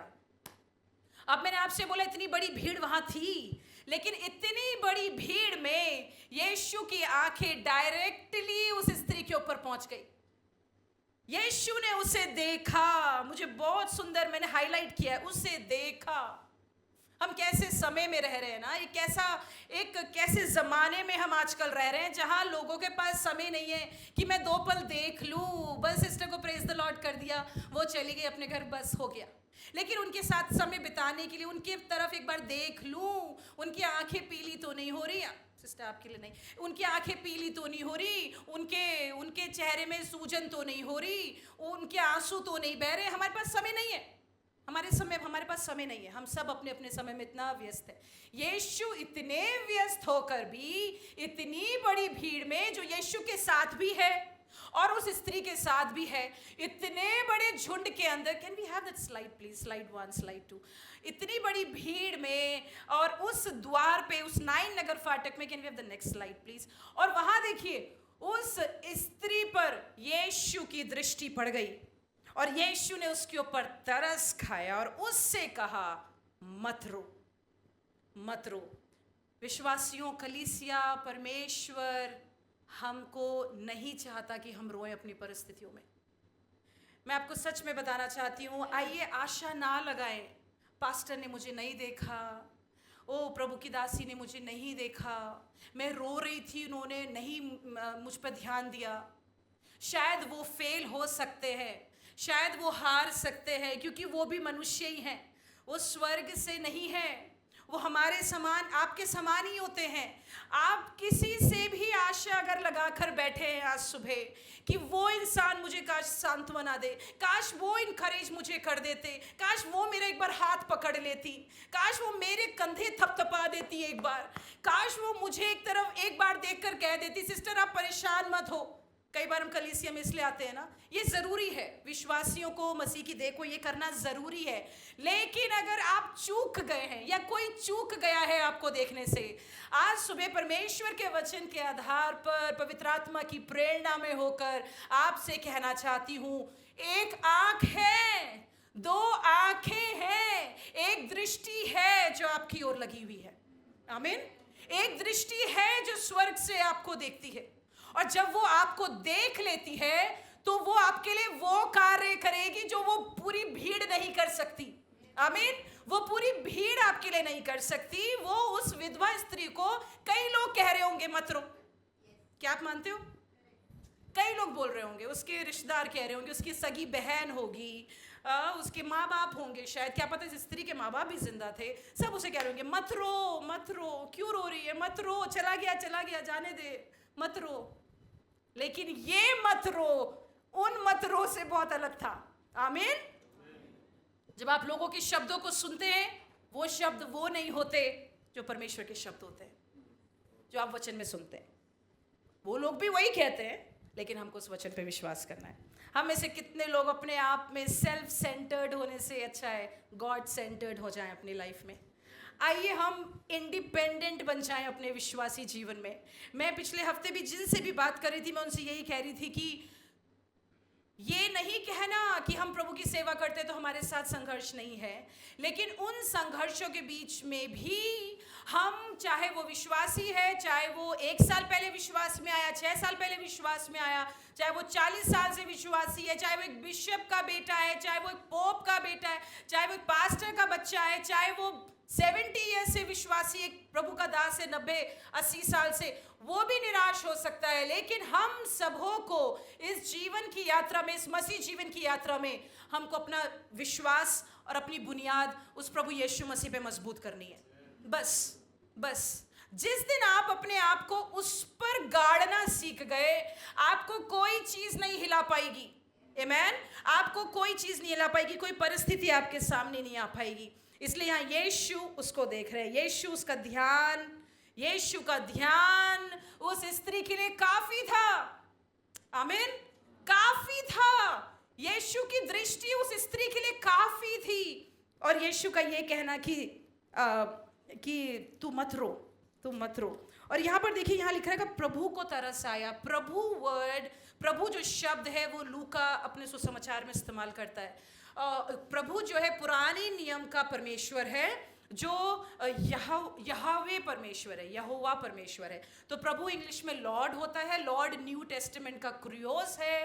अब मैंने आपसे बोला इतनी बड़ी भीड़ वहां थी, लेकिन इतनी बड़ी भीड़ में यीशु की आंखें डायरेक्टली उस स्त्री के ऊपर पहुंच गई। यीशु ने उसे देखा। मुझे बहुत सुंदर, मैंने हाईलाइट किया है, उसे देखा। हम कैसे समय में रह रहे हैं ना, एक कैसे ज़माने में हम आजकल रह रहे हैं, जहाँ लोगों के पास समय नहीं है कि मैं 2 पल देख लूँ, बस सिस्टर को प्रेज द लॉर्ड कर दिया, वो चली गई अपने घर, बस हो गया। लेकिन उनके साथ समय बिताने के लिए उनके तरफ एक बार देख लूँ, उनकी आंखें पीली तो नहीं हो रही, सिस्टर आपके लिए नहीं, उनकी आंखें पीली तो नहीं हो रही, उनके चेहरे में सूजन तो नहीं हो रही, उनके आंसू तो नहीं बह रहे। हमारे पास समय नहीं है, हमारे पास समय नहीं है, हम सब अपने अपने समय में इतना व्यस्त है। यीशु इतने व्यस्त होकर भी इतनी बड़ी भीड़ में, जो यीशु के साथ भी है और उस स्त्री के साथ भी है, इतने बड़े झुंड के अंदर, can we have that slide please, slide 1 slide 2, इतनी बड़ी भीड़ में और उस द्वार पे, उस 9 नगर फाटक में, can we have the next slide please, और वहां देखिए उस स्त्री पर यीशु की दृष्टि पड़ गई और यीशु ने उसके ऊपर तरस खाया और उससे कहा, मत रो, मत रो। विश्वासियों, कलीसिया, परमेश्वर हमको नहीं चाहता कि हम रोएं अपनी परिस्थितियों में। मैं आपको सच में बताना चाहती हूँ, आइए आशा ना लगाएं, पास्टर ने मुझे नहीं देखा, ओ प्रभु की दासी ने मुझे नहीं देखा, मैं रो रही थी, उन्होंने नहीं मुझ पर ध्यान दिया। शायद वो फेल हो सकते हैं, शायद वो हार सकते हैं, क्योंकि वो भी मनुष्य ही हैं, वो स्वर्ग से नहीं है, वो हमारे समान, आपके समान ही होते हैं। आप किसी से भी आशा अगर लगाकर बैठे हैं आज सुबह कि वो इंसान मुझे काश सांत्वना दे, काश वो इनकरेज मुझे कर देते, काश वो मेरा एक बार हाथ पकड़ लेती, काश वो मेरे कंधे थपथपा देती एक बार, काश वो मुझे एक तरफ एक बार देखकर कह देती, सिस्टर आप परेशान मत हो। कई बार हम कलीसिया में इसलिए आते हैं ना, ये ज़रूरी है, विश्वासियों को, मसीह की देह को ये करना ज़रूरी है। लेकिन अगर आप चूक गए हैं या कोई चूक गया है आपको देखने से, आज सुबह परमेश्वर के वचन के आधार पर, पवित्र आत्मा की प्रेरणा में होकर आपसे कहना चाहती हूँ, एक आँख है, 2 आँखें हैं, एक दृष्टि है जो आपकी ओर लगी हुई है। आमीन। एक दृष्टि है जो स्वर्ग से आपको देखती है, और जब वो आपको देख लेती है तो वो आपके लिए वो कार्य करेगी जो वो पूरी भीड़ नहीं कर सकती। आमीन। वो पूरी भीड़ आपके लिए नहीं कर सकती। वो उस विधवा स्त्री को, कई लोग कह रहे होंगे मत रो, क्या आप मानते हो? कई लोग बोल रहे होंगे, उसके रिश्तेदार कह रहे होंगे, उसकी सगी बहन होगी, उसके माँ बाप होंगे, शायद क्या पता इस स्त्री के माँ बाप भी जिंदा थे, सब उसे कह रहे होंगे मत रो, मत रो, क्यों रो रही है, मत रो, चला गया, जाने दे, मत रो। लेकिन ये मत रो उन मत रो से बहुत अलग था। आमीन। जब आप लोगों के शब्दों को सुनते हैं, वो शब्द वो नहीं होते जो परमेश्वर के शब्द होते हैं, जो आप वचन में सुनते हैं। वो लोग भी वही कहते हैं, लेकिन हमको उस वचन पे विश्वास करना है। हम में से कितने लोग अपने आप में सेल्फ सेंटर्ड होने से अच्छा है गॉड सेंटर्ड हो जाएं अपनी लाइफ में। आइए हम इंडिपेंडेंट बन जाएं अपने विश्वासी जीवन में। मैं पिछले हफ्ते भी जिनसे भी बात कर रही थी, मैं उनसे यही कह रही थी कि ये नहीं कहना कि हम प्रभु की सेवा करते तो हमारे साथ संघर्ष नहीं है, लेकिन उन संघर्षों के बीच में भी हम, चाहे वो विश्वासी है, चाहे वो 1 साल पहले विश्वास में आया, 6 साल पहले विश्वास में आया, चाहे वो 40 साल से विश्वासी है, चाहे वो एक बिशप का बेटा है, चाहे वो एक पोप का बेटा है, चाहे वो एक पास्टर का बच्चा है, चाहे वो 70 ईयर से विश्वासी एक प्रभु का दास है, 90-80 साल से, वो भी निराश हो सकता है। लेकिन हम सबों को इस जीवन की यात्रा में, इस मसीह जीवन की यात्रा में, हमको अपना विश्वास और अपनी बुनियाद उस प्रभु यीशु मसीह पे मजबूत करनी है। बस जिस दिन आप अपने आप को उस पर गाड़ना सीख गए, आपको कोई चीज नहीं हिला पाएगी। आमीन। आपको कोई चीज नहीं हिला पाएगी, कोई परिस्थिति आपके सामने नहीं आ पाएगी। इसलिए यहाँ यीशु उसको देख रहे हैं, यीशु का ध्यान उस स्त्री के लिए काफी था। आमीन। काफी था। यीशु की दृष्टि उस स्त्री के लिए काफी थी, और यीशु का ये कहना कि तू मत रो। और यहाँ पर देखिए, यहाँ लिखा है कि प्रभु को तरस आया। प्रभु जो शब्द है वो लूका अपने सुसमाचार में इस्तेमाल करता है। प्रभु जो है पुराने नियम का परमेश्वर है, जो यहोवे परमेश्वर है, यहोवा परमेश्वर है। तो प्रभु इंग्लिश में लॉर्ड होता है, लॉर्ड न्यू टेस्टामेंट का क्रियोस है।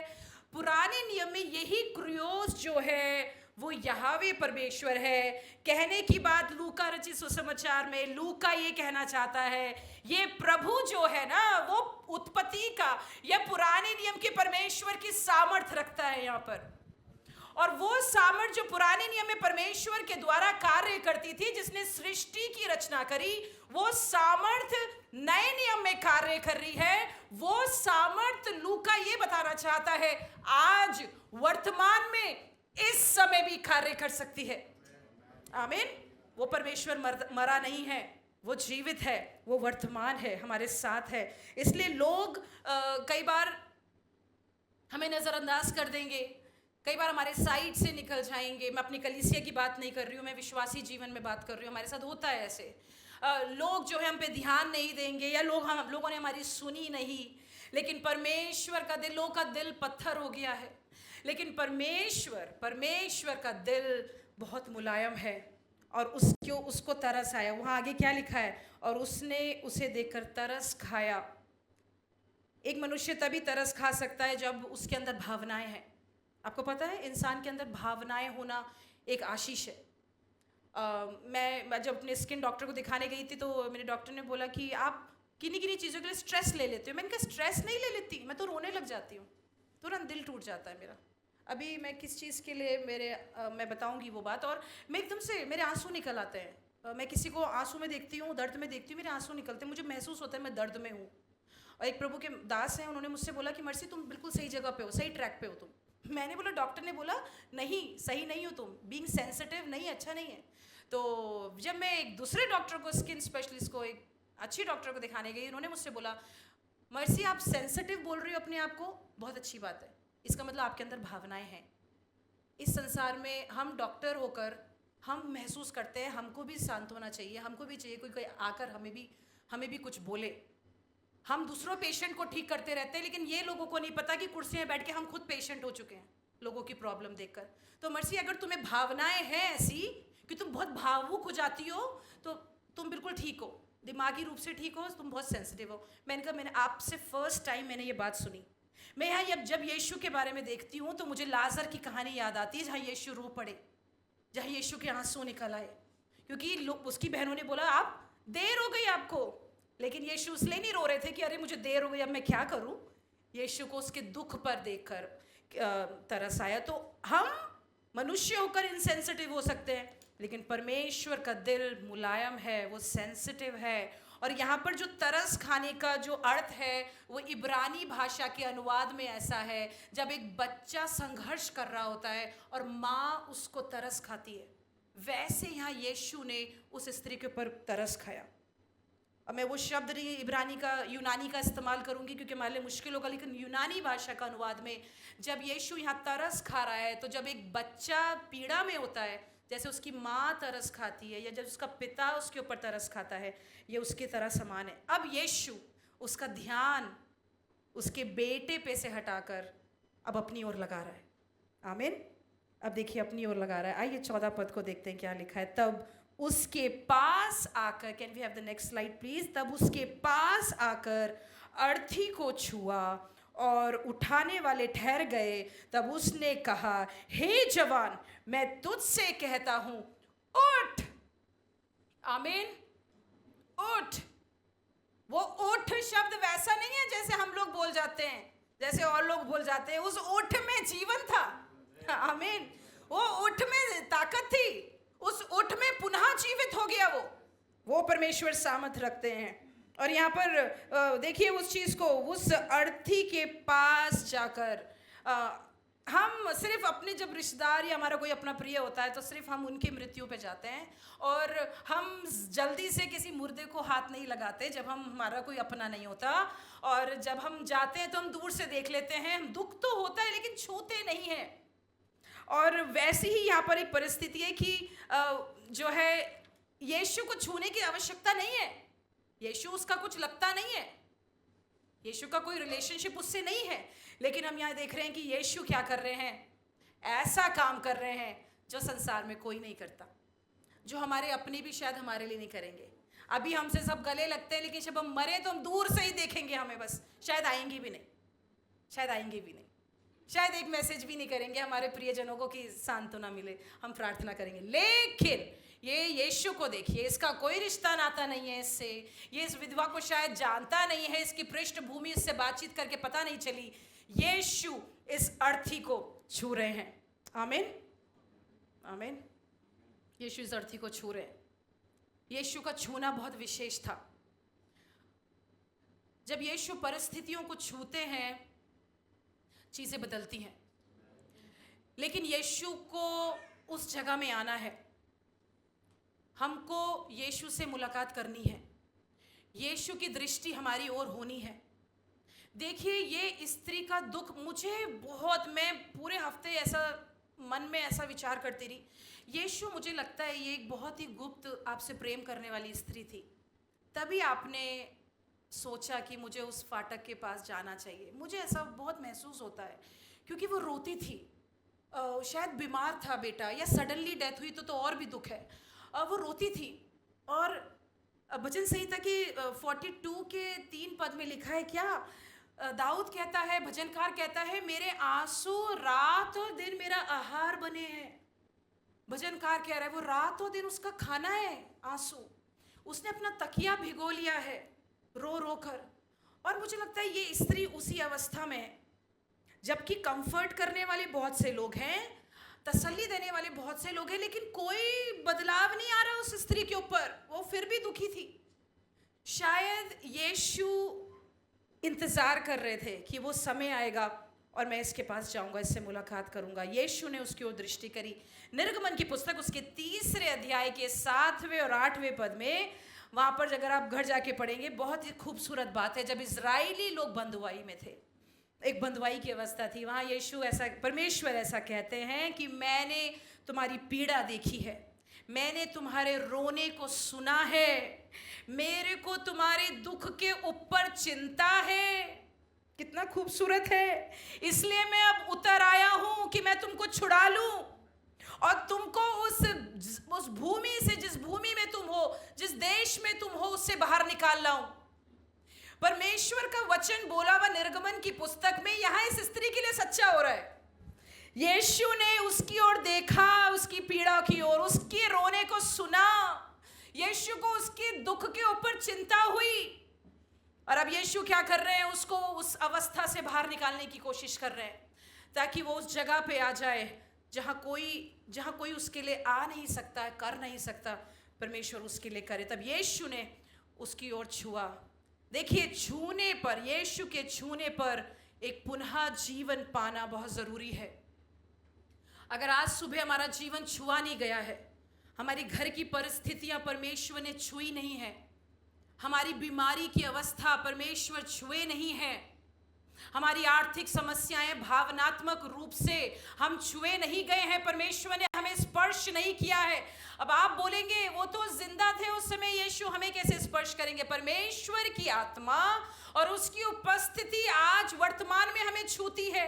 पुराने नियम में यही क्रियोस जो है वो यहोवे परमेश्वर है। कहने की बात लूका रचित सुसमाचार में लूका ये कहना चाहता है, ये प्रभु जो है ना वो उत्पत्ति का या पुराने नियम के परमेश्वर की सामर्थ रखता है यहाँ पर। और वो सामर्थ जो पुराने नियम में परमेश्वर के द्वारा कार्य करती थी, जिसने सृष्टि की रचना करी, वो सामर्थ नए नियम में कार्य कर रही है। वो सामर्थ लूका ये बताना चाहता है आज वर्तमान में इस समय भी कार्य कर सकती है। आमीन। वो परमेश्वर मरा नहीं है, वो जीवित है, वो वर्तमान है, हमारे साथ है। इसलिए लोग कई बार हमें नजरअंदाज कर देंगे, कई बार हमारे साइड से निकल जाएंगे। मैं अपनी कलीसिया की बात नहीं कर रही हूँ, मैं विश्वासी जीवन में बात कर रही हूँ। हमारे साथ होता है ऐसे, लोग जो है हम पे ध्यान नहीं देंगे, या हम लोगों ने हमारी सुनी नहीं। लेकिन परमेश्वर का दिल, लोगों का दिल पत्थर हो गया है, लेकिन परमेश्वर का दिल बहुत मुलायम है। और उसको तरस आया। वहाँ आगे क्या लिखा है, और उसने उसे देखकर तरस खाया। एक मनुष्य तभी तरस खा सकता है जब उसके अंदर भावनाएं हैं। आपको पता है इंसान के अंदर भावनाएं होना एक आशीष है। मैं जब अपने स्किन डॉक्टर को दिखाने गई थी तो मेरे डॉक्टर ने बोला कि आप किन्हीं किन्हीं चीज़ों के लिए स्ट्रेस ले लेते हो। मैंने कहा स्ट्रेस नहीं ले लेती, मैं तो रोने लग जाती हूँ, तुरंत दिल टूट जाता है मेरा। अभी मैं किस चीज़ के लिए मैं बताऊँगी वो बात, और मैं एकदम से मेरे आंसू निकल आते हैं। मैं किसी को आंसू में देखती हूँ, दर्द में देखती हूँ, मेरे आंसू निकलते हैं, मुझे महसूस होता है मैं दर्द में हूँ। और एक प्रभु के दास हैं, उन्होंने मुझसे बोला कि मर्सी तुम बिल्कुल सही जगह पे हो, सही ट्रैक पे हो तुम। मैंने बोला, डॉक्टर ने बोला नहीं सही नहीं हो तुम, बीइंग सेंसिटिव नहीं अच्छा नहीं है। तो जब मैं एक दूसरे डॉक्टर को, स्किन स्पेशलिस्ट को, एक अच्छी डॉक्टर को दिखाने गई, उन्होंने मुझसे बोला मर्सी आप सेंसिटिव बोल रही हो अपने आप को, बहुत अच्छी बात है, इसका मतलब आपके अंदर भावनाएं हैं। इस संसार में हम डॉक्टर होकर हम महसूस करते हैं हमको भी शांत होना चाहिए, हमको भी चाहिए कोई आकर हमें भी कुछ बोले। हम दूसरों पेशेंट को ठीक करते रहते हैं, लेकिन ये लोगों को नहीं पता कि कुर्सी में बैठ के हम खुद पेशेंट हो चुके हैं लोगों की प्रॉब्लम देखकर। तो मर्सी अगर तुम्हें भावनाएं हैं ऐसी कि तुम बहुत भावुक हो जाती हो, तो तुम बिल्कुल ठीक हो, दिमागी रूप से ठीक हो, तुम बहुत सेंसिटिव हो। मैंने आपसे फर्स्ट टाइम मैंने ये बात सुनी। मैं यहाँ जब यीशु के बारे में देखती हूँ तो मुझे लाजर की कहानी याद आती है, जहाँ यीशु रो पड़े, जहाँ यीशु के आंसू निकल आए, क्योंकि उसकी बहनों ने बोला आप देर हो गई आपको। लेकिन यीशु इसलिए नहीं रो रहे थे कि अरे मुझे देर हो गई अब मैं क्या करूँ। यीशु को उसके दुख पर देखकर तरस आया। तो हम मनुष्य होकर इनसेंसिटिव हो सकते हैं, लेकिन परमेश्वर का दिल मुलायम है, वो सेंसिटिव है। और यहाँ पर जो तरस खाने का जो अर्थ है वो इब्रानी भाषा के अनुवाद में ऐसा है, जब एक बच्चा संघर्ष कर रहा होता है और माँ उसको तरस खाती है, वैसे यहाँ यीशु ने उस स्त्री के ऊपर तरस खाया। अब मैं वो शब्द नहीं इब्रानी का, यूनानी का इस्तेमाल करूँगी क्योंकि हमारे लिए मुश्किल होगा, लेकिन यूनानी भाषा का अनुवाद में जब यीशु यहाँ तरस खा रहा है, तो जब एक बच्चा पीड़ा में होता है, जैसे उसकी माँ तरस खाती है या जब उसका पिता उसके ऊपर तरस खाता है, ये उसकी तरह समान है। अब यीशु उसका ध्यान उसके बेटे पे से हटाकर अब अपनी ओर लगा रहा है। आमीन। अब देखिए अपनी ओर लगा रहा है। आइए 14 पद को देखते हैं क्या लिखा है। तब उसके पास आकर, can we have the next slide please. तब उसके पास आकर अर्थी को छुआ और उठाने वाले ठहर गए। तब उसने कहा, हे जवान, मैं तुझसे कहता हूं उठ। आमीन। उठ। वो उठ शब्द वैसा नहीं है जैसे हम लोग बोल जाते हैं, जैसे और लोग बोल जाते हैं। उस उठ में जीवन था। आमीन। वो उठ में ताकत थी, उस उठ में पुनः जीवित हो गया। वो परमेश्वर सामर्थ रखते हैं। और यहाँ पर देखिए उस चीज़ को, उस अर्थी के पास जाकर हम सिर्फ अपने, जब रिश्तेदार या हमारा कोई अपना प्रिय होता है तो सिर्फ हम उनकी मृत्यु पे जाते हैं, और हम जल्दी से किसी मुर्दे को हाथ नहीं लगाते जब हमारा कोई अपना नहीं होता। और जब हम जाते हैं तो हम दूर से देख लेते हैं, दुख तो होता है लेकिन छूते नहीं हैं। और वैसे ही यहाँ पर एक परिस्थिति है कि जो है यीशु को छूने की आवश्यकता नहीं है, यीशु उसका कुछ लगता नहीं है, यीशु का कोई रिलेशनशिप उससे नहीं है। लेकिन हम यहाँ देख रहे हैं कि यीशु क्या कर रहे हैं, ऐसा काम कर रहे हैं जो संसार में कोई नहीं करता, जो हमारे अपने भी शायद हमारे लिए नहीं करेंगे। अभी हमसे सब गले लगते हैं, लेकिन जब हम मरे तो हम दूर से ही देखेंगे हमें, बस शायद आएंगे भी नहीं, शायद आएंगे भी नहीं, शायद एक मैसेज भी नहीं करेंगे हमारे प्रियजनों को कि सांत्वना मिले, हम प्रार्थना करेंगे। लेकिन ये यीशु को देखिए, इसका कोई रिश्ता नाता नहीं है इससे, ये इस विधवा को शायद जानता नहीं है, इसकी पृष्ठभूमि इससे बातचीत करके पता नहीं चली। यीशु इस अर्थी को छू रहे हैं। आमीन, आमीन। यीशु इस अर्थी को छू रहे हैं। यीशु का छूना बहुत विशेष था। जब यीशु परिस्थितियों को छूते हैं, चीजें बदलती हैं। लेकिन यीशु को उस जगह में आना है, हमको यीशु से मुलाकात करनी है, यीशु की दृष्टि हमारी ओर होनी है। देखिए, ये स्त्री का दुख मुझे बहुत, मैं पूरे हफ्ते ऐसा मन में ऐसा विचार करती रही। यीशु, मुझे लगता है ये एक बहुत ही गुप्त आपसे प्रेम करने वाली स्त्री थी, तभी आपने सोचा कि मुझे उस फाटक के पास जाना चाहिए। मुझे ऐसा बहुत महसूस होता है, क्योंकि वो रोती थी, शायद बीमार था बेटा, या सडनली डेथ हुई तो और भी दुख है। वो रोती थी, और भजन संहिता की 42 के 3 पद में लिखा है क्या, दाऊद कहता है, भजनकार कहता है, मेरे आंसू रात और दिन मेरा आहार बने हैं। भजनकार कह रहा है वो रात और दिन उसका खाना है आंसू। उसने अपना तकिया भिगो लिया है रो रो कर। और मुझे लगता है ये स्त्री उसी अवस्था में है, जबकि कंफर्ट करने वाले बहुत से लोग हैं, तसल्ली देने वाले बहुत से लोग हैं, लेकिन कोई बदलाव नहीं आ रहा उस स्त्री के ऊपर। वो फिर भी दुखी थी। शायद यीशु इंतजार कर रहे थे कि वो समय आएगा और मैं इसके पास जाऊंगा, इससे मुलाकात करूंगा। यीशु ने उसकी ओर दृष्टि करी। निर्गमन की पुस्तक उसके 3 अध्याय के 7वें और 8वें पद में, वहां पर अगर आप घर जाके पढ़ेंगे, बहुत ही खूबसूरत बात है। जब इजरायली लोग बंधुआई में थे, एक बंधुआई की अवस्था थी, वहां यीशु ऐसा, परमेश्वर ऐसा कहते हैं कि मैंने तुम्हारी पीड़ा देखी है, मैंने तुम्हारे रोने को सुना है, मेरे को तुम्हारे दुख के ऊपर चिंता है। कितना खूबसूरत है। इसलिए मैं अब उतर आया हूं कि मैं तुमको छुड़ा लूं और तुमको उस भूमि से, जिस भूमि में तुम हो, जिस देश में तुम हो, उससे बाहर निकाल लाऊं। परमेश्वर का वचन बोला हुआ निर्गमन की पुस्तक में यहां इस स्त्री के लिए सच्चा हो रहा है। यीशु ने उसकी ओर देखा, उसकी पीड़ा की ओर, उसके रोने को सुना। यीशु को उसके दुख के ऊपर चिंता हुई। और अब यीशु क्या कर रहे हैं, उसको उस अवस्था से बाहर निकालने की कोशिश कर रहे हैं, ताकि वो उस जगह पे आ जाए जहां कोई उसके लिए आ नहीं सकता है, कर नहीं सकता, परमेश्वर उसके लिए करे। तब यीशु ने उसकी ओर छुआ। देखिए, छूने पर, यीशु के छूने पर एक पुनः जीवन पाना बहुत जरूरी है। अगर आज सुबह हमारा जीवन छुआ नहीं गया है, हमारी घर की परिस्थितियां परमेश्वर ने छुई नहीं है, हमारी बीमारी की अवस्था परमेश्वर छुए नहीं है, हमारी आर्थिक समस्याएं भावनात्मक रूप से हम छुए नहीं गए हैं, परमेश्वर ने हमें स्पर्श नहीं किया है। अब आप बोलेंगे वो तो जिंदा थे उस समय, यीशु हमें कैसे स्पर्श करेंगे? परमेश्वर की आत्मा और उसकी उपस्थिति आज वर्तमान में हमें छूती है,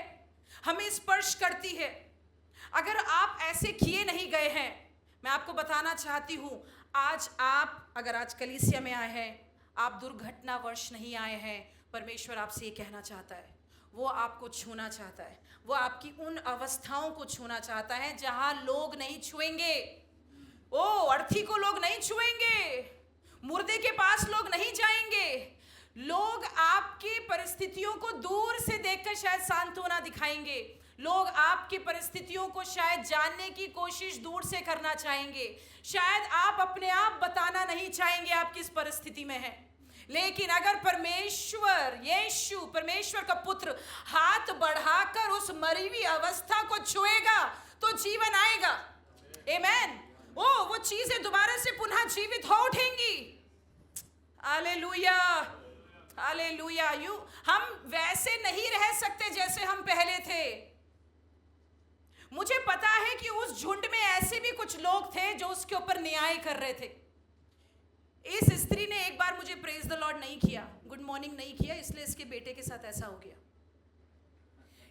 हमें स्पर्श करती है। अगर आप ऐसे किए नहीं गए हैं, मैं आपको बताना चाहती हूं, अगर आज कलीसिया में आए हैं, आप दुर्घटनावश नहीं आए हैं। परमेश्वर आपसे ये कहना चाहता है, वो आपको छूना चाहता है, वो आपकी उन अवस्थाओं को छूना चाहता है जहां लोग नहीं छुएंगे। ओ, अर्थी को लोग नहीं छुएंगे, मुर्दे के पास लोग नहीं जाएंगे। लोग आपकी परिस्थितियों को दूर से देखकर शायद सांत्वना दिखाएंगे, लोग आपकी परिस्थितियों को शायद जानने की कोशिश दूर से करना चाहेंगे, शायद आप अपने आप बताना नहीं चाहेंगे आप किस परिस्थिति में हैं। लेकिन अगर परमेश्वर, यीशु, परमेश्वर का पुत्र हाथ बढ़ाकर उस मरी हुई अवस्था को छुएगा तो जीवन आएगा। आमेन। ओ, वो चीजें दोबारा से पुनः जीवित हो उठेंगी। Hallelujah, hallelujah. हम वैसे नहीं रह सकते जैसे हम पहले थे। मुझे पता है कि उस झुंड में ऐसे भी कुछ लोग थे जो उसके ऊपर न्याय कर रहे थे। इस स्त्री ने एक बार मुझे प्रेज द लॉर्ड नहीं किया, गुड मॉर्निंग नहीं किया, इसलिए इसके बेटे के साथ ऐसा हो गया।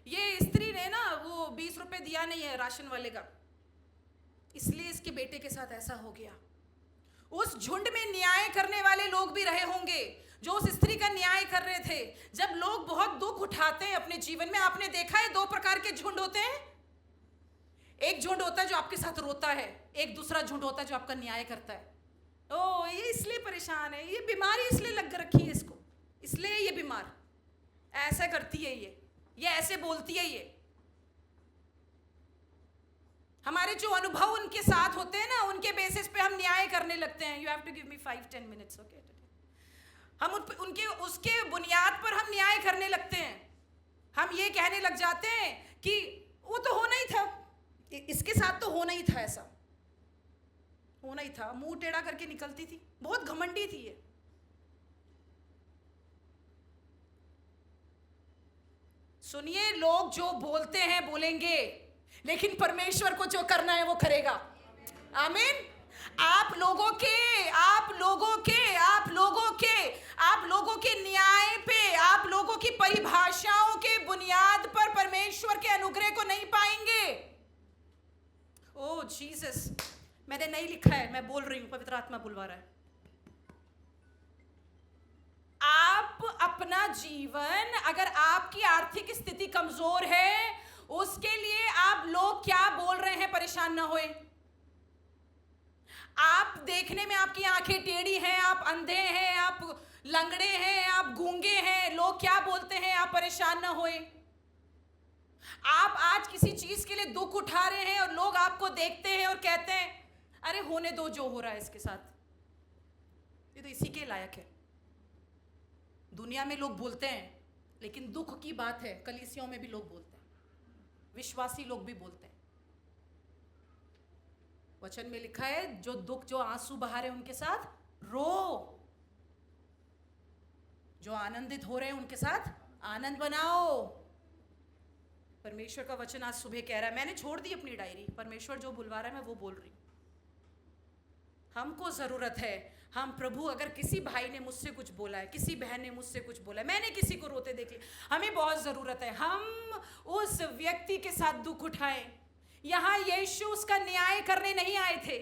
ये स्त्री ने ना वो 20 रुपए दिया नहीं है राशन वाले का, इसलिए इसके बेटे के साथ ऐसा हो गया। उस झुंड में न्याय करने वाले लोग भी रहे होंगे जो उस स्त्री का न्याय कर रहे थे। जब लोग बहुत दुख उठाते हैं अपने जीवन में, आपने देखा है 2 प्रकार के झुंड होते हैं। एक झुंड होता है जो आपके साथ रोता है, एक दूसरा झुंड होता है जो आपका न्याय करता है। ओ ये इसलिए परेशान है, ये बीमारी इसलिए लग रखी है इसको, इसलिए ये बीमार, ऐसा करती है ये ऐसे बोलती है ये। हमारे जो अनुभव उनके साथ होते हैं ना, उनके बेसिस पे हम न्याय करने लगते हैं। You have to give me 5-10 minutes, okay. हम उनके उसके बुनियाद पर हम न्याय करने लगते हैं। हम ये कहने लग जाते हैं कि वो तो होना ही था, इसके साथ तो होना ही था, ऐसा होना ही था। मुंह टेढ़ा करके निकलती थी, बहुत घमंडी थी ये। सुनिए, लोग जो बोलते हैं बोलेंगे, लेकिन परमेश्वर को जो करना है वो करेगा। आमीन। आप लोगों के न्याय पे, आप लोगों की परिभाषाओं के बुनियाद पर परमेश्वर के अनुग्रह को नहीं पाएंगे। ओह जीसस, मैंने नहीं लिखा है, मैं बोल रही हूं, पवित्र आत्मा बुलवा रहा है। आप अपना जीवन, अगर आपकी आर्थिक स्थिति कमजोर है, उसके लिए आप लोग क्या बोल रहे हैं परेशान ना होए। आप देखने में आपकी आंखें टेढ़ी हैं, आप अंधे हैं, आप लंगड़े हैं, आप गूंगे हैं, लोग क्या बोलते हैं, आप परेशान ना होए। आप आज किसी चीज के लिए दुख उठा रहे हैं और लोग आपको देखते हैं और कहते हैं अरे होने दो जो हो रहा है इसके साथ, ये तो इसी के लायक है। दुनिया में लोग बोलते हैं, लेकिन दुख की बात है कलीसियों में भी लोग बोलते हैं, विश्वासी लोग भी बोलते हैं। वचन में लिखा है जो दुख, जो आंसू बहा रहे उनके साथ रो, जो आनंदित हो रहे हैं उनके साथ आनंद बनाओ। परमेश्वर का वचन आज सुबह कह रहा है, मैंने छोड़ दी अपनी डायरी, परमेश्वर जो बुलवा रहा है मैं वो बोल रही हूं। हमको जरूरत है, हम प्रभु, अगर किसी भाई ने मुझसे कुछ बोला है, किसी बहन ने मुझसे कुछ बोला है, मैंने किसी को रोते देख लिया, हमें बहुत जरूरत है हम उस व्यक्ति के साथ दुख उठाएं। यहां यीशु उसका न्याय करने नहीं आए थे।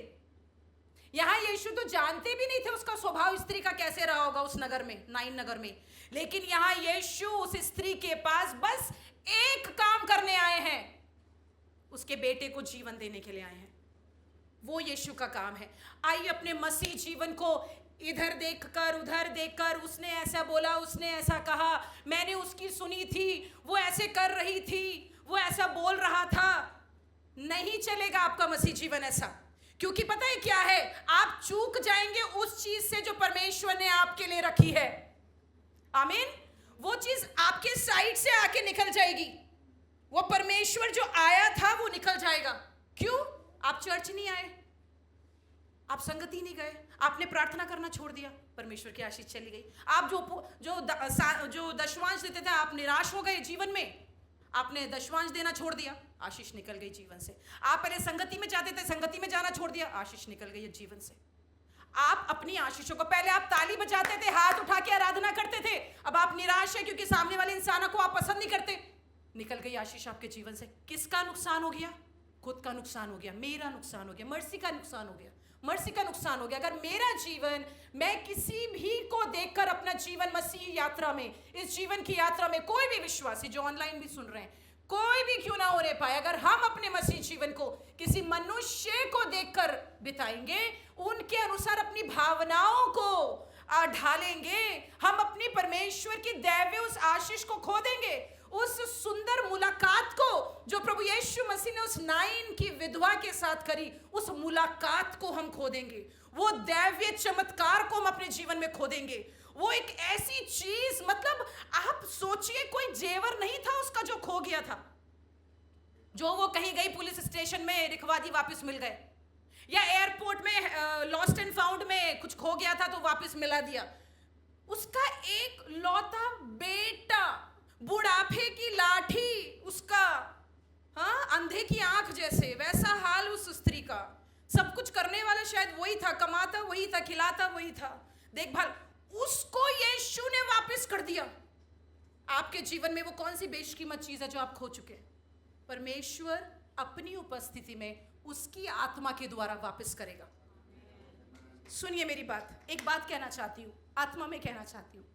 यहां यीशु तो जानते भी नहीं थे उसका स्वभाव स्त्री का कैसे रहा होगा उस नगर में, नाइन नगर में। लेकिन यहां यीशु उस स्त्री के पास बस एक काम करने आए हैं, उसके बेटे को जीवन देने के लिए आए हैं। वो यीशु का काम है। आइए अपने मसीह जीवन को इधर देखकर उधर देखकर, उसने ऐसा बोला, उसने ऐसा कहा, मैंने उसकी सुनी थी, वो ऐसे कर रही थी, वो ऐसा बोल रहा था, नहीं चलेगा आपका मसीह जीवन ऐसा। क्योंकि पता है क्या है, आप चूक जाएंगे उस चीज से जो परमेश्वर ने आपके लिए रखी है। आमीन। वो चीज आपके साइड से आके निकल जाएगी। वो परमेश्वर जो आया था वो निकल जाएगा। क्यों? आप चर्च नहीं आए, आप संगति नहीं गए, आपने प्रार्थना करना छोड़ दिया, परमेश्वर की आशीष चली गई। आप जो दशवांश देते थे, आप निराश हो गए जीवन में, आपने दशवांश देना छोड़ दिया, आशीष निकल गई जीवन से। आप पहले संगति में जाते थे, संगति में जाना छोड़ दिया, आशीष निकल गई जीवन से। आप अपनी आशीषों को, पहले आप ताली बजाते थे, हाथ उठा के आराधना करते थे, अब आप निराश है क्योंकि सामने वाले इंसानों को आप पसंद नहीं करते, निकल गई आशीष आपके जीवन से। किसका नुकसान हो गया? खुद का नुकसान हो गया, मेरा नुकसान हो गया, मर्सी का नुकसान हो गया, मर्सी का नुकसान हो गया। अगर मेरा जीवन, मैं किसी भी को देखकर अपना जीवन मसीह यात्रा में, इस जीवन की यात्रा में, कोई भी विश्वासी जो ऑनलाइन भी सुन रहे हैं, कोई भी क्यों ना होने पाए, अगर हम अपने मसीह जीवन को किसी मनुष्य को देखकर बिताएंगे, उनके अनुसार अपनी भावनाओं को ढालेंगे, हम अपनी परमेश्वर की दैवीय उस आशीष को खो देंगे। उस सुंदर मुलाकात को जो प्रभु यीशु मसीह ने उस नाइन की विधवा के साथ करी, उस मुलाकात को हम खो देंगे। वो दैवीय चमत्कार को हम अपने जीवन में खो देंगे। वो एक ऐसी चीज, मतलब आप सोचिए, कोई जेवर नहीं था उसका जो खो गया था, जो वो कहीं गई पुलिस स्टेशन में दिखवा दी, वापस मिल गए, या एयरपोर्ट में लॉस्ट एंड फाउंड में कुछ खो गया था तो वापस मिला दिया। उसका एक लौता बेटा, बुढ़ापे की लाठी उसका, हाँ, अंधे की आंख जैसे, वैसा हाल उस स्त्री का। सब कुछ करने वाला शायद वही था, कमाता वही था, खिलाता वही था, देखभाल, उसको यीशु ने वापस कर दिया। आपके जीवन में वो कौन सी बेशकीमत चीज है जो आप खो चुके हैं? परमेश्वर अपनी उपस्थिति में उसकी आत्मा के द्वारा वापस करेगा। सुनिए मेरी बात, एक बात कहना चाहती हूँ, आत्मा में कहना चाहती हूँ।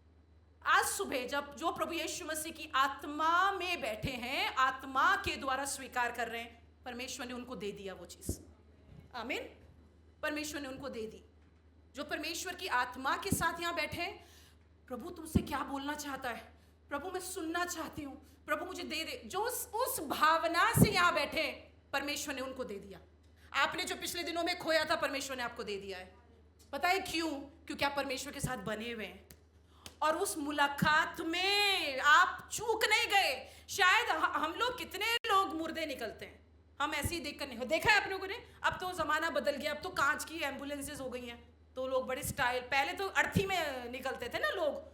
आज सुबह जब जो प्रभु यीशु मसीह की आत्मा में बैठे हैं, आत्मा के द्वारा स्वीकार कर रहे हैं, परमेश्वर ने उनको दे दिया वो चीज। आमीन। परमेश्वर ने उनको दे दी। जो परमेश्वर की आत्मा के साथ यहाँ बैठे हैं, प्रभु तुमसे क्या बोलना चाहता है, प्रभु मैं सुनना चाहती हूँ, प्रभु मुझे दे दे, जो उस भावना से यहाँ बैठे, परमेश्वर ने उनको दे दिया। आपने जो पिछले दिनों में खोया था, परमेश्वर ने आपको दे दिया है। पता है क्यों? क्योंकि आप परमेश्वर के साथ बने हुए हैं और उस मुलाकात में आप चूक नहीं गए। शायद हम लोग, कितने लोग मुर्दे निकलते हैं, हम ऐसे ही देखकर नहीं, देखा है आप लोगों ने? अब तो जमाना बदल गया, अब तो कांच की एम्बुलेंसेज हो गई हैं, तो लोग बड़े स्टाइल, पहले तो अर्थी में निकलते थे ना लोग।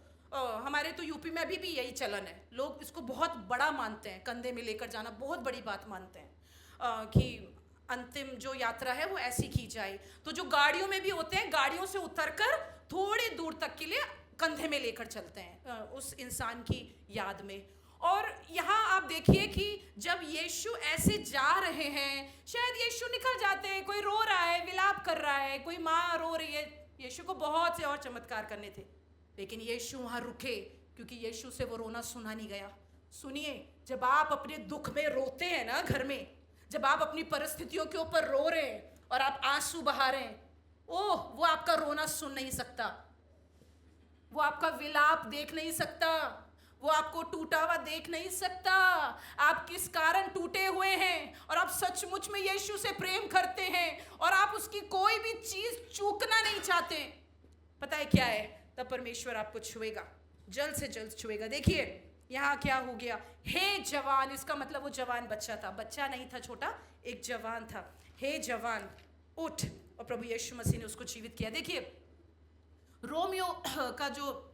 हमारे तो यूपी में अभी भी यही चलन है, लोग इसको बहुत बड़ा मानते हैं, कंधे में लेकर जाना बहुत बड़ी बात मानते हैं कि अंतिम जो यात्रा है वो ऐसी की जाए। तो जो गाड़ियों में भी होते हैं, गाड़ियों से उतरकर थोड़ी दूर तक के लिए कंधे में लेकर चलते हैं उस इंसान की याद में। और यहाँ आप देखिए कि जब यीशु ऐसे जा रहे हैं, शायद यीशु निकल जाते हैं, कोई रो रहा है, विलाप कर रहा है, कोई माँ रो रही है, यीशु को बहुत से और चमत्कार करने थे, लेकिन यीशु वहाँ रुके, क्योंकि यीशु से वो रोना सुना नहीं गया। सुनिए, जब आप अपने दुख में रोते हैं ना घर में, जब आप अपनी परिस्थितियों के ऊपर रो रहे हैं और आप आंसू बहा रहे हैं, ओह, वो आपका रोना सुन नहीं सकता, वो आपका विलाप देख नहीं सकता, वो आपको टूटा हुआ देख नहीं सकता। आप किस कारण टूटे हुए हैं और आप सचमुच में यीशु से प्रेम करते हैं और आप उसकी कोई भी चीज चूकना नहीं चाहते, पता है क्या है? तब परमेश्वर आपको छुएगा, जल्द से जल्द छुएगा। देखिए यहाँ क्या हो गया, हे जवान, इसका मतलब वो जवान बच्चा था, बच्चा नहीं था छोटा, एक जवान था। हे जवान उठ, और प्रभु यीशु मसीह ने उसको जीवित किया। देखिए रोमियो का जो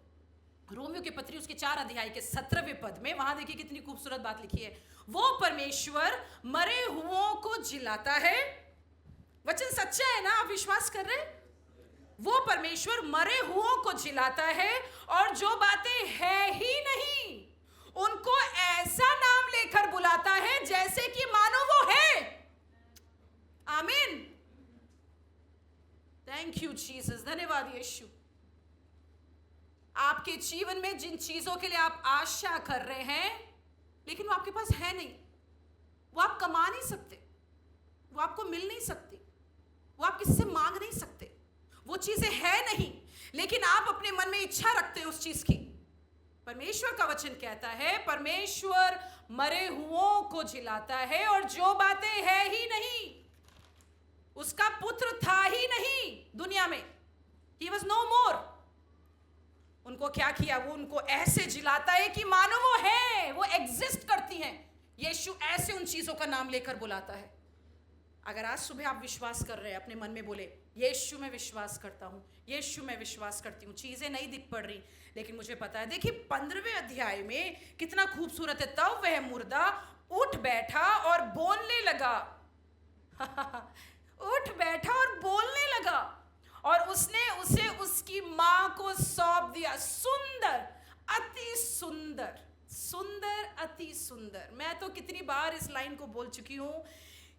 रोमियो की पत्री उसके 4 अध्याय के 17वें पद में, वहां देखिए कितनी खूबसूरत बात लिखी है। वो परमेश्वर मरे हुओं को जिलाता है। वचन सच्चा है ना? आप विश्वास कर रहे हैं? वो परमेश्वर मरे हुओं को जिलाता है और जो बातें है ही नहीं उनको ऐसा नाम लेकर बुलाता है जैसे कि मानो वो है। आमीन। थैंक यू जीसस, धन्यवाद यीशु। आपके जीवन में जिन चीजों के लिए आप आशा कर रहे हैं, लेकिन वो आपके पास है नहीं, वो आप कमा नहीं सकते, वो आपको मिल नहीं सकती, वो आप किसी से मांग नहीं सकते, वो चीजें है नहीं, लेकिन आप अपने मन में इच्छा रखते हैं उस चीज की। परमेश्वर का वचन कहता है, परमेश्वर मरे हुओं को जिलाता है और जो बातें है ही नहीं, उसका पुत्र था ही नहीं दुनिया में, he was no more, उनको क्या किया? वो उनको ऐसे जिलाता है कि मानो वो है, वो एग्जिस्ट करती हैं। यीशु ऐसे उन चीजों का नाम लेकर बुलाता है। अगर आज सुबह आप विश्वास कर रहे हैं, अपने मन में बोले, यीशु मैं विश्वास करता हूँ, यीशु मैं विश्वास करती हूँ, चीजें नहीं दिख पड़ रही लेकिन मुझे पता है। देखिए 15वें अध्याय में कितना खूबसूरत है। तब वह मुर्दा उठ बैठा और बोलने लगा उठ बैठा और बोलने लगा और उसने उसे उसकी माँ को सौंप दिया। सुंदर, अति सुंदर, सुंदर, अति सुंदर। मैं तो कितनी बार इस लाइन को बोल चुकी हूँ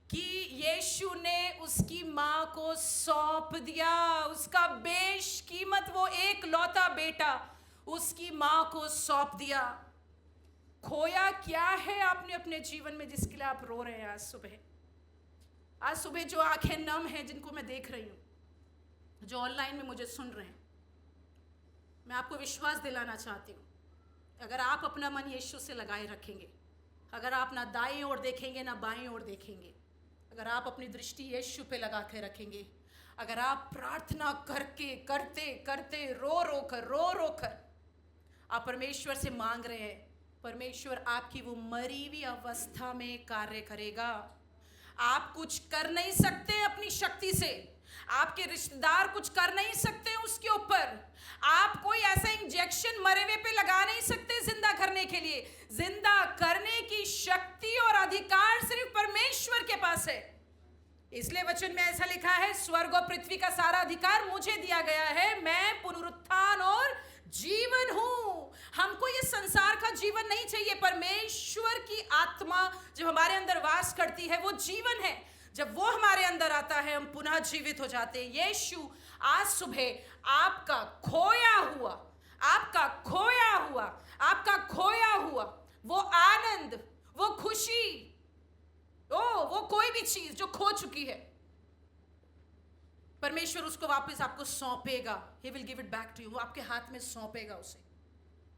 कि यीशु ने उसकी माँ को सौंप दिया, उसका बेशकीमत वो एक लौता बेटा उसकी माँ को सौंप दिया। खोया क्या है आपने अपने जीवन में जिसके लिए आप रो रहे हैं आज सुबह? आज सुबह जो आंखें नम हैं, जिनको मैं देख रही हूँ, जो ऑनलाइन में मुझे सुन रहे हैं, मैं आपको विश्वास दिलाना चाहती हूँ, अगर आप अपना मन यीशु से लगाए रखेंगे, अगर आप ना दाएं ओर देखेंगे ना बाएं ओर देखेंगे, अगर आप अपनी दृष्टि यीशु पे लगा के रखेंगे, अगर आप प्रार्थना करके करते करते रो रो कर आप परमेश्वर से मांग रहे हैं, परमेश्वर आपकी वो मरी हुई अवस्था में कार्य करेगा। आप कुछ कर नहीं सकते अपनी शक्ति से, आपके रिश्तेदार कुछ कर नहीं सकते उसके ऊपर, आप कोई ऐसा इंजेक्शन मरे हुए पे लगा नहीं सकते जिंदा करने के लिए। जिंदा करने की शक्ति और अधिकार सिर्फ परमेश्वर के पास है। इसलिए वचन में ऐसा लिखा है, स्वर्ग और पृथ्वी का सारा अधिकार मुझे दिया गया है, मैं पुनरुत्थान और जीवन हूं। हमको ये इस संसार का जीवन नहीं चाहिए। परमेश्वर की आत्मा जब हमारे अंदर वास करती है वो जीवन है। जब वो हमारे अंदर आता है हम पुनः जीवित हो जाते हैं। यीशु आज सुबह आपका खोया हुआ, आपका खोया हुआ, आपका खोया हुआ वो आनंद, वो खुशी, वो कोई भी चीज जो खो चुकी है, परमेश्वर उसको वापस आपको सौंपेगा। He will give it back to you। वो आपके हाथ में सौंपेगा उसे।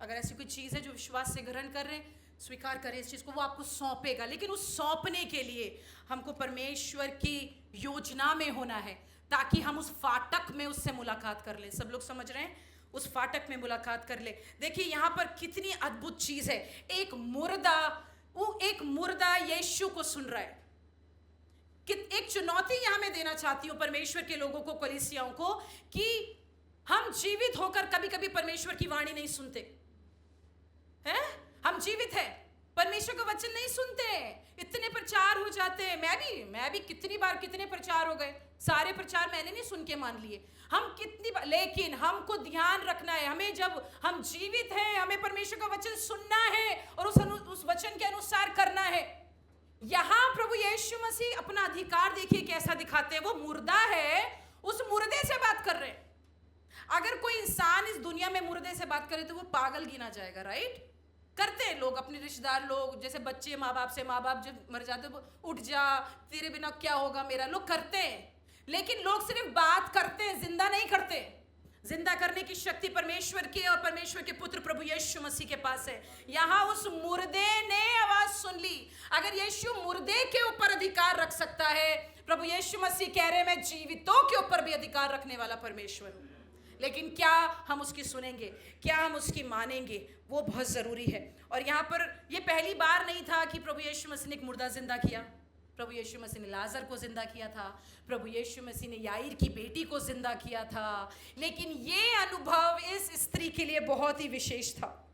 अगर ऐसी कोई चीज है जो विश्वास से ग्रहण कर रहे हैं, स्वीकार करें इस चीज को, वो आपको सौंपेगा। लेकिन उस सौंपने के लिए हमको परमेश्वर की योजना में होना है, ताकि हम उस फाटक में उससे मुलाकात कर ले। सब लोग समझ रहे हैं? उस फाटक में मुलाकात कर ले। देखिए यहाँ पर कितनी अद्भुत चीज है। एक मुर्दा यीशु को सुन रहा है। एक चुनौती यहां मैं देना चाहती हूं परमेश्वर के लोगों को, कलीसियाओं को, कि हम जीवित होकर कभी कभी परमेश्वर की वाणी नहीं सुनते हैं। हम जीवित हैं, परमेश्वर का वचन नहीं सुनते। इतने प्रचार हो जाते हैं। मैं भी कितनी बार कितने प्रचार हो गए, सारे प्रचार मैंने नहीं सुन के मान लिए। हम कितनी बार, लेकिन हमको ध्यान रखना है, हमें जब हम जीवित हैं हमें परमेश्वर का वचन सुनना है और उस वचन के अनुसार करना है। यहां प्रभु यीशु मसीह अपना अधिकार देखिए कैसा दिखाते हैं। वो मुर्दा है, उस मुर्दे से बात कर रहे हैं। अगर कोई इंसान इस दुनिया में मुर्दे से बात करे तो वो पागल गिना जाएगा, राइट? करते हैं लोग, अपने रिश्तेदार लोग, जैसे बच्चे माँ बाप जब मर जाते हैं, उठ जा, तेरे बिना क्या होगा मेरा, लोग करते हैं। लेकिन लोग सिर्फ बात करते हैं, जिंदा नहीं करते। जिंदा करने की शक्ति परमेश्वर की और परमेश्वर के पुत्र प्रभु यीशु मसीह के पास है। यहां उस मुर्दे ने आवाज सुन ली। अगर यीशु मुर्दे के ऊपर अधिकार रख सकता है, प्रभु यीशु मसीह कह रहे हैं मैं जीवितों के ऊपर भी अधिकार रखने वाला परमेश्वर हूं। लेकिन क्या हम उसकी सुनेंगे, क्या हम उसकी मानेंगे, वो बहुत जरूरी है। और यहाँ पर ये पहली बार नहीं था कि प्रभु यीशु मसीह ने एक मुर्दा जिंदा किया। प्रभु यीशु मसीह ने लाजर को जिंदा किया था, प्रभु यीशु मसीह ने याईर की बेटी को जिंदा किया था। लेकिन ये अनुभव इस स्त्री के लिए बहुत ही विशेष था।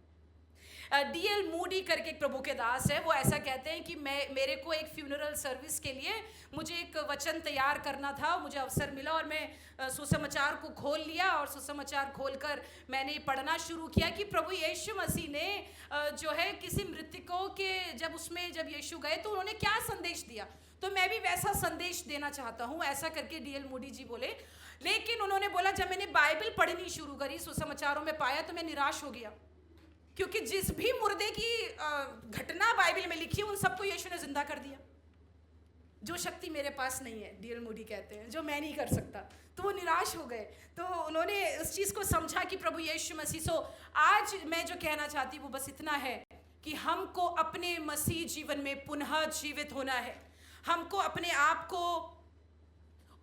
D.L. मूडी करके एक प्रभु के दास है, वो ऐसा कहते हैं कि मेरे को एक फ्यूनरल सर्विस के लिए मुझे एक वचन तैयार करना था। मुझे अवसर मिला और मैं सुसमाचार को खोल लिया और सुसमाचार खोलकर मैंने पढ़ना शुरू किया कि प्रभु यीशु मसीह ने जो है किसी मृतकों के जब यीशु गए तो उन्होंने क्या संदेश दिया। तो मैं भी वैसा संदेश देना चाहता हूँ, ऐसा करके D.L. मूडी जी बोले। लेकिन उन्होंने बोला जब मैंने बाइबल पढ़नी शुरू करी, सुसमाचारों में पाया तो मैं निराश हो गया, क्योंकि जिस भी मुर्दे की घटना बाइबल में लिखी है उन सबको यीशु ने जिंदा कर दिया। जो शक्ति मेरे पास नहीं है, D.L. मूडी कहते हैं, जो मैं नहीं कर सकता। तो वो निराश हो गए। तो उन्होंने उस चीज़ को समझा कि प्रभु यीशु मसीह। आज मैं जो कहना चाहती हूँ वो बस इतना है कि हमको अपने मसीह जीवन में पुनः जीवित होना है। हमको अपने आप को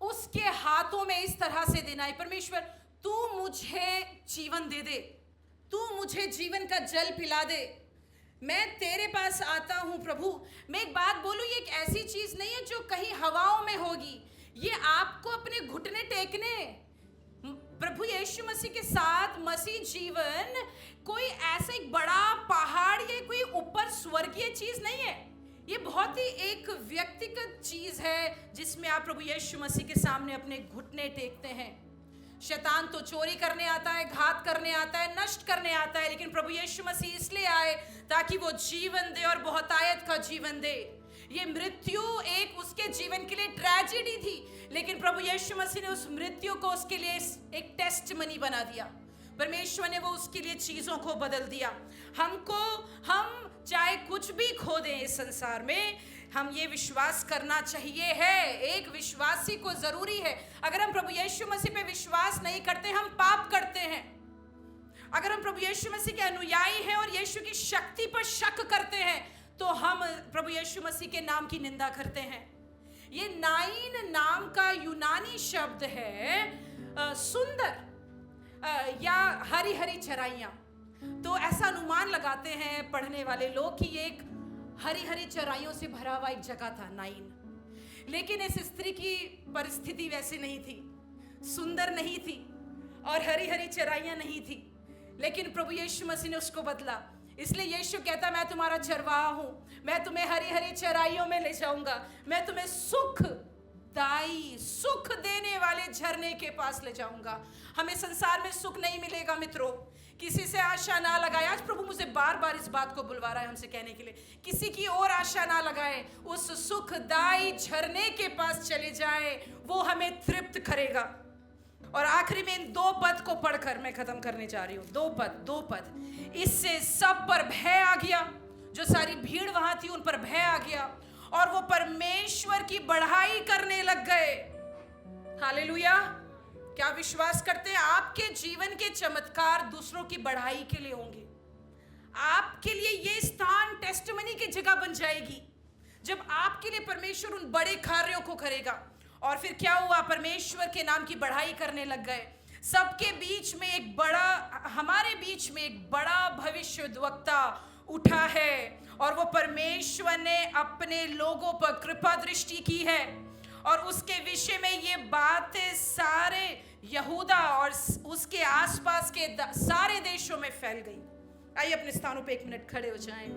उसके हाथों में इस तरह से देना है, परमेश्वर तू मुझे जीवन दे दे, तू मुझे जीवन का जल पिला दे, मैं तेरे पास आता हूं प्रभु। मैं एक बात बोलूं, ये एक ऐसी चीज नहीं है जो कहीं हवाओं में होगी। ये आपको अपने घुटने टेकने, प्रभु यीशु मसीह के साथ मसीह जीवन कोई ऐसा एक बड़ा पहाड़ या कोई ऊपर स्वर्गीय चीज नहीं है। ये बहुत ही एक व्यक्तिगत चीज है जिसमें आप प्रभु यीशु मसीह के सामने अपने घुटने टेकते हैं। शैतान तो चोरी करने आता है, घात करने आता है, नष्ट करने आता है, लेकिन प्रभु यीशु मसीह इसलिए आए ताकि वो जीवन दे और बहुतायत का जीवन दे। ये मृत्यु एक उसके जीवन के लिए ट्रेजेडी थी, लेकिन प्रभु यीशु मसीह ने उस मृत्यु को उसके लिए एक टेस्टमनी बना दिया। परमेश्वर ने वो उसके लिए चीजों को बदल दिया। हम चाहे कुछ भी खो दें इस संसार में, हम ये विश्वास करना चाहिए है। एक विश्वासी को जरूरी है। अगर हम प्रभु यीशु मसीह पे विश्वास नहीं करते, हम पाप करते हैं। अगर हम प्रभु यीशु मसीह के अनुयायी हैं और यीशु की शक्ति पर शक करते हैं, तो हम प्रभु यीशु मसीह के नाम की निंदा करते हैं। ये नाइन नाम का यूनानी शब्द है सुंदर या हरी हरी चराइयां। तो ऐसा अनुमान लगाते हैं पढ़ने वाले लोग कि ये एक हरी हरी चराइयों से भरा हुआ एक जगह था, नाइन। लेकिन इस स्त्री की परिस्थिति वैसी नहीं थी, सुंदर नहीं थी और हरी हरी चराइयां नहीं थी। लेकिन प्रभु यीशु मसीह ने उसको बदला। इसलिए यीशु कहता मैं तुम्हारा चरवाहा हूं, मैं तुम्हें हरी हरी चराइयों में ले जाऊंगा, मैं तुम्हें सुखदाई, सुख देने वाले झरने के पास ले जाऊंगा। हमें संसार में सुख नहीं मिलेगा मित्रों। किसी से आशा ना लगाए। आज प्रभु मुझे बार बार इस बात को बुलवा रहा है हमसे कहने के लिए, किसी की और आशा ना लगाए, उस सुखदाई झरने के पास चले जाए, वो हमें तृप्त करेगा। और आखिरी में इन 2 पद को पढ़कर मैं खत्म करने जा रही हूँ। 2 पद। इससे सब पर भय आ गया, जो सारी भीड़ वहां थी उन पर भय आ गया, और वो परमेश्वर की बढ़ाई करने लग गए। हालेलुया। क्या विश्वास करते हैं आपके जीवन के चमत्कार दूसरों की बढ़ाई के लिए होंगे? आपके लिए ये स्थान टेस्टिमनी की जगह बन जाएगी जब आपके लिए परमेश्वर उन बड़े कार्यों को करेगा। और फिर क्या हुआ? परमेश्वर के नाम की बढ़ाई करने लग गए। सबके बीच में एक बड़ा, हमारे बीच में एक बड़ा भविष्यद्वक्ता उठा है, और वो परमेश्वर ने अपने लोगों पर कृपा दृष्टि की है, और उसके विषय में ये बातें सारे यहूदा और उसके आसपास के सारे देशों में फैल गई। आइए अपने स्थानों पे 1 मिनट खड़े हो जाएं।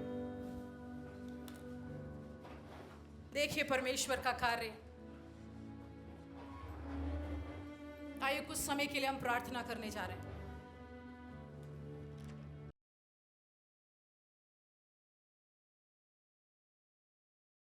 देखिए परमेश्वर का कार्य। आइए कुछ समय के लिए हम प्रार्थना करने जा रहे हैं।